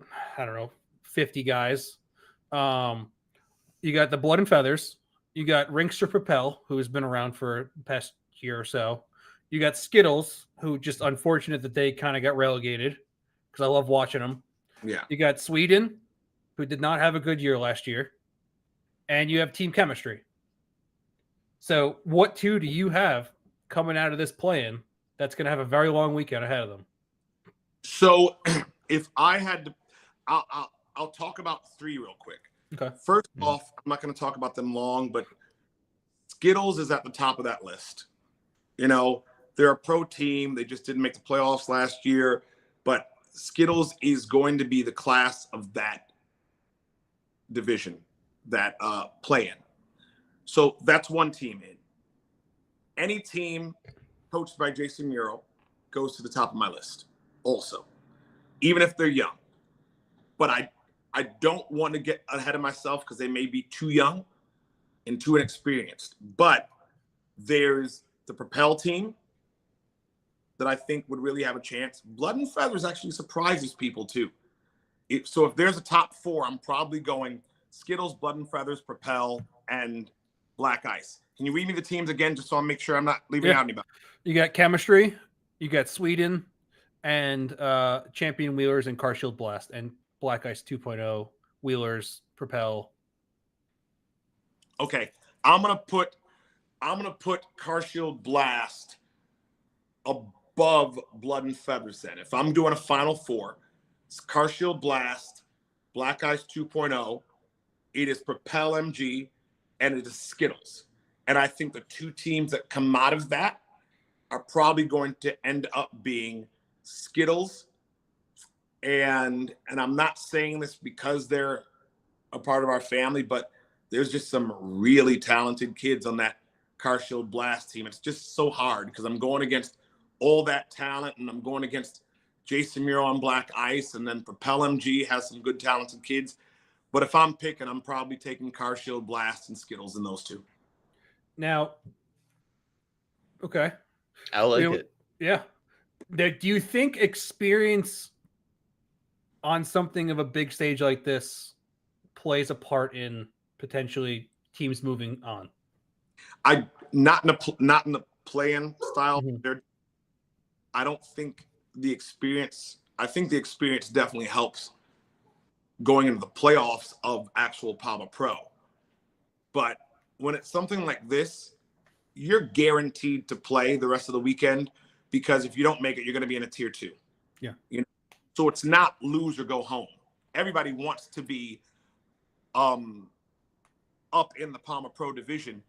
50 guys. You got the Blood and Feathers. You got Rinkster Propel, who has been around for the past year or so. You got Skittles, who just unfortunate that they kind of got relegated because I love watching them. Yeah. You got Sweden, who did not have a good year last year. And you have Team Chemistry. So what two do you have coming out of this play-in that's going to have a very long weekend ahead of them? So if I had to, I'll talk about 3 real quick. Okay. First off, I'm not going to talk about them long, but Skittles is at the top of that list. They're a pro team. They just didn't make the playoffs last year, but Skittles is going to be the class of that division, that play-in. So that's one team in. Any team coached by Jason Muro goes to the top of my list also, even if they're young. But I don't want to get ahead of myself because they may be too young and too inexperienced. But there's the Propel team that I think would really have a chance. Blood and Feathers actually surprises people too. So if there's a top 4, I'm probably going Skittles, Blood and Feathers, Propel, and Black Ice. Can you read me the teams again just so I make sure I'm not leaving out anybody? You got Chemistry, you got Sweden, and Champion Wheelers and Car Shield Blast. And Black Ice 2.0, Wheelers, Propel. Okay, I'm gonna put CarShield Blast above Blood and Feathers. Then, if I'm doing a Final Four, it's CarShield Blast, Black Ice 2.0. It is Propel MG, and it is Skittles. And I think the two teams that come out of that are probably going to end up being Skittles. And I'm not saying this because they're a part of our family, but there's just some really talented kids on that CarShield Blast team. It's just so hard because I'm going against all that talent, and I'm going against Jason Muro on Black Ice, and then Propel MG has some good talented kids. But if I'm picking, I'm probably taking CarShield Blast and Skittles in those two. Now, okay. I like it. Yeah. Now, do you think experience on something of a big stage like this plays a part in potentially teams moving on? Not in the play-in style. Mm-hmm. I don't think the experience. I think the experience definitely helps going into the playoffs of actual Palma Pro. But when it's something like this, you're guaranteed to play the rest of the weekend, because if you don't make it, you're going to be in a tier 2. Yeah. You know? So it's not lose or go home. Everybody wants to be up in the Palma Pro division,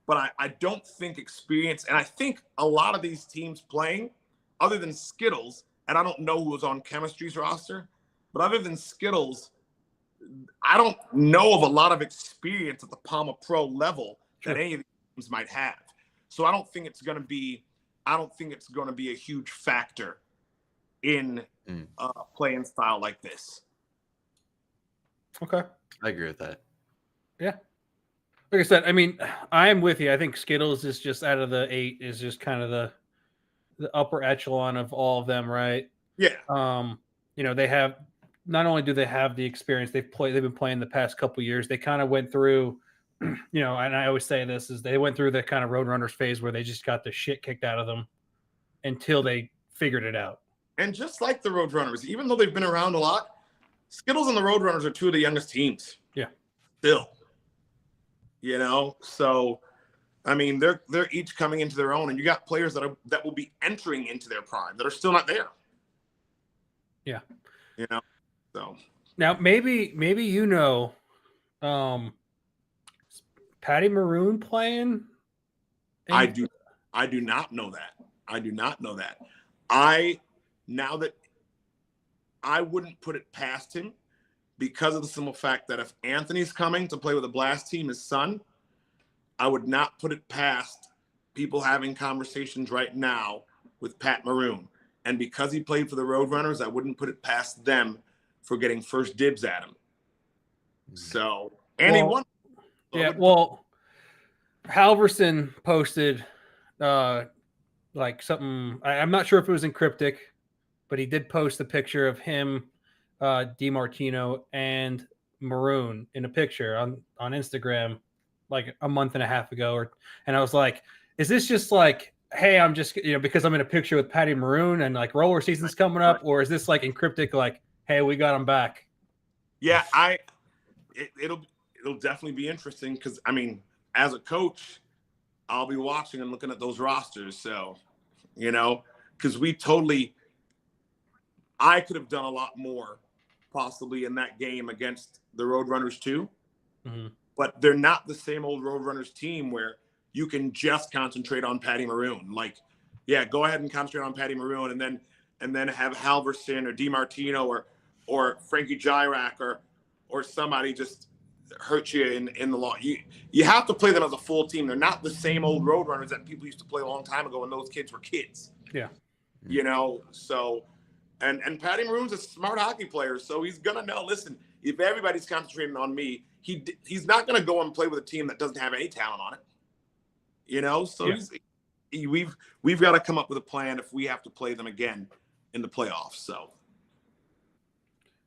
but I don't think experience, and I think a lot of these teams playing, other than Skittles, and I don't know who was on Chemistry's roster, but other than Skittles, I don't know of a lot of experience at the Palma Pro level that any of these teams might have. So I don't think it's going to be a huge factor in playing style like this. Okay. I agree with that. Yeah. Like I said, I mean, I am with you. I think Skittles is just out of the 8 is just kind of the upper echelon of all of them, right? Yeah. They have, not only do they have the experience, they've been playing the past couple of years. They kind of went through, and I always say this, is they went through the kind of Roadrunners phase where they just got the shit kicked out of them until they figured it out. And just like the Roadrunners, even though they've been around a lot, Skittles and the Roadrunners are two of the youngest teams. Yeah. Still. So I mean, they're each coming into their own, and you got players that will be entering into their prime that are still not there. Yeah. So now maybe Patty Maroon playing. I do not know that. I wouldn't put it past him, because of the simple fact that if Anthony's coming to play with the Blast team, his son, I would not put it past people having conversations right now with Pat Maroon. And because he played for the Roadrunners, I wouldn't put it past them for getting first dibs at him. So, and he won. So yeah, well, Halverson posted like something, I'm not sure if it was in cryptic, but he did post a picture of him, DiMartino, and Maroon in a picture on Instagram like a month and a half ago, and I was like, is this just like, hey, I'm just because I'm in a picture with Patty Maroon and like roller season's coming up, or is this like in cryptic, like, hey, we got him back? Yeah, it'll definitely be interesting, because I mean, as a coach, I'll be watching and looking at those rosters. So, because I could have done a lot more possibly in that game against the Roadrunners too. Mm-hmm. But they're not the same old Roadrunners team where you can just concentrate on Patty Maroon. Like, yeah, go ahead and concentrate on Patty Maroon, and then have Halverson or DiMartino or Frankie Gyrak or somebody just hurt you in the long. You have to play them as a full team. They're not the same old Roadrunners that people used to play a long time ago when those kids were kids. Yeah. So and Patty Maroon's a smart hockey player, so he's gonna know, listen, if everybody's concentrating on me, he's not gonna go and play with a team that doesn't have any talent on it. So yeah. We've got to come up with a plan if we have to play them again in the playoffs. So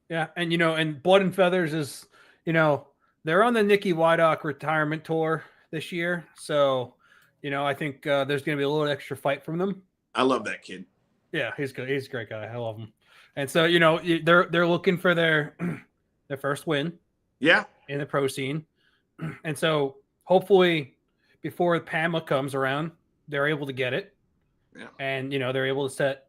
yeah, and and Blood and Feathers is, they're on the Nicky Wydock retirement tour this year, so I think there's going to be a little extra fight from them. I love that kid. Yeah, he's good. He's a great guy. I love him. And so, you know, they're looking for their first win Yeah. in the pro scene. And so hopefully before PAMA comes around, they're able to get it. Yeah. And, you know, they're able to set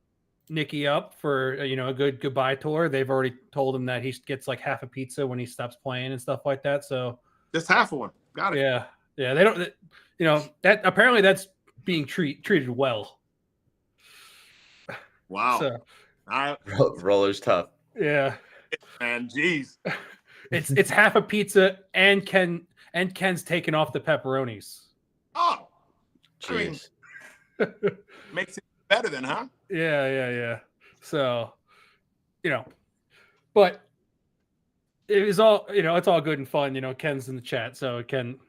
Nicky up for, you know, a good goodbye tour. They've already told him that he gets like half a pizza when he stops playing and stuff like that. So Just half of one. Got it. yeah. Yeah. They don't, you know, that apparently that's being treated well. Wow. So, Roller's tough. yeah. And geez. It's half a pizza and Ken's taking off the pepperonis. Oh, I mean, Jeez. makes it better then, huh? Yeah. So, you know, but it was all, you know, it's all good and fun. You know, Ken's in the chat, so Ken.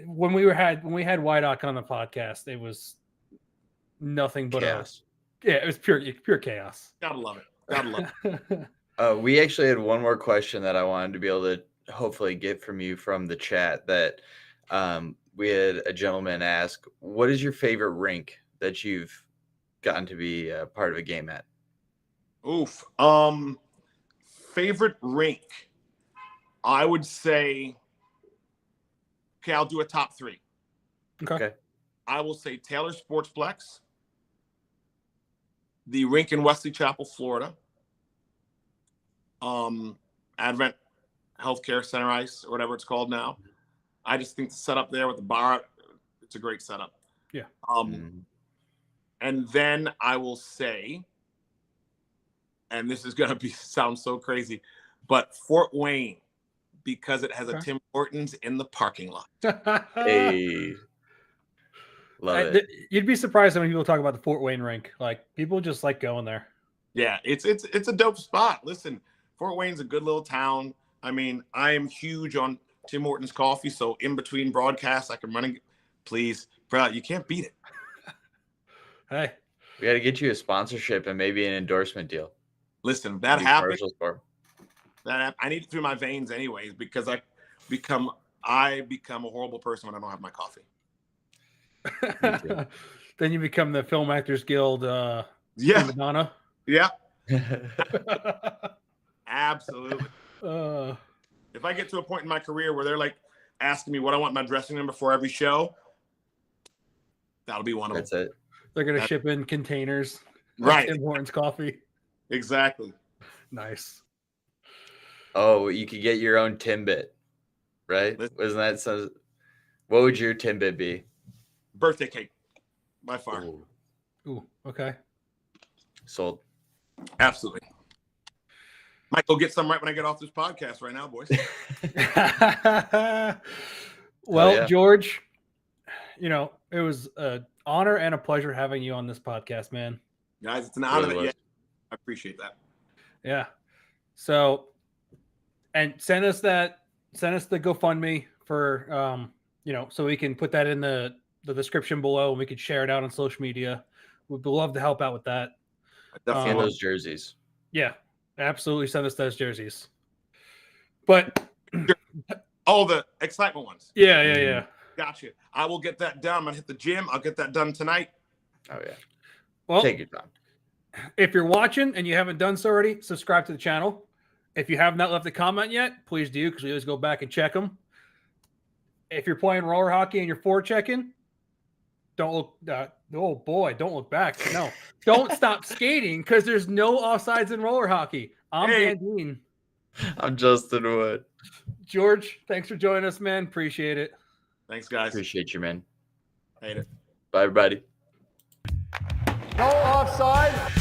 When we had Wydock on the podcast, it was nothing but Chaos. it was pure chaos. Gotta love it. Gotta love it. We actually had one more question that I wanted to be able to hopefully get from you from the chat. That we had a gentleman ask, "What is your favorite rink that you've gotten to be a part of a game at?" Oof. Favorite rink? I would say. Okay, I'll do a top 3. Okay. I will say Taylor Sportsplex, the rink in Wesley Chapel, Florida, Advent Healthcare Center Ice, or whatever it's called now. I just think the setup there with the bar, it's a great setup. Yeah. And then I will say, and this is gonna sound so crazy, but Fort Wayne, because it has a Tim Hortons in the parking lot. Hey, love it. You'd be surprised how many people talk about the Fort Wayne rink. Like people just like going there. Yeah, it's a dope spot. Listen, Fort Wayne's a good little town. I mean, I am huge on Tim Hortons coffee, so in between broadcasts, I can run and please, bro, you can't beat it. Hey, We got to get you a sponsorship and maybe an endorsement deal. Listen, that happened. That I need it through my veins anyways, because I become a horrible person when I don't have my coffee. Then you become the Film Actors Guild Yeah. Madonna. Yeah. Absolutely. Uh, If I get to a point in my career where they're like asking me what I want my dressing room before every show, that'll be one of them. That's it. They're going to ship in containers. Right. Tim Hortons coffee. Exactly. Nice. Oh, you could get your own Timbit, right? Wasn't that so? What would your Timbit be? Birthday cake, by far. Ooh, okay. Sold. Absolutely. Might go get some right when I get off this podcast right now, boys. Well, yeah. George, you know, it was an honor and a pleasure having you on this podcast, man. Guys, it's an honor. Really was. I appreciate that. Yeah. So, and send us the GoFundMe for, you know, so we can put that in the description below and we could share it out on social media. We'd love to help out with that. Definitely. And those jerseys. Yeah, absolutely. Send us those jerseys. But Oh, the excitement ones. yeah. Gotcha. I will get that done. I'm gonna hit the gym. I'll get that done tonight. Oh yeah. Well, Take your time. if you're watching and you haven't done so already, subscribe to the channel. If you have not left a comment yet, please do, because we always go back and check them. If you're playing roller hockey and you're forechecking, don't look. Oh boy, don't look back. No, don't stop skating, because there's no offsides in roller hockey. I'm Dan Dean. I'm Justin Wood. George, thanks for joining us, man. Appreciate it. Thanks, guys. Appreciate you, man. Hate it. Bye, everybody. No offside.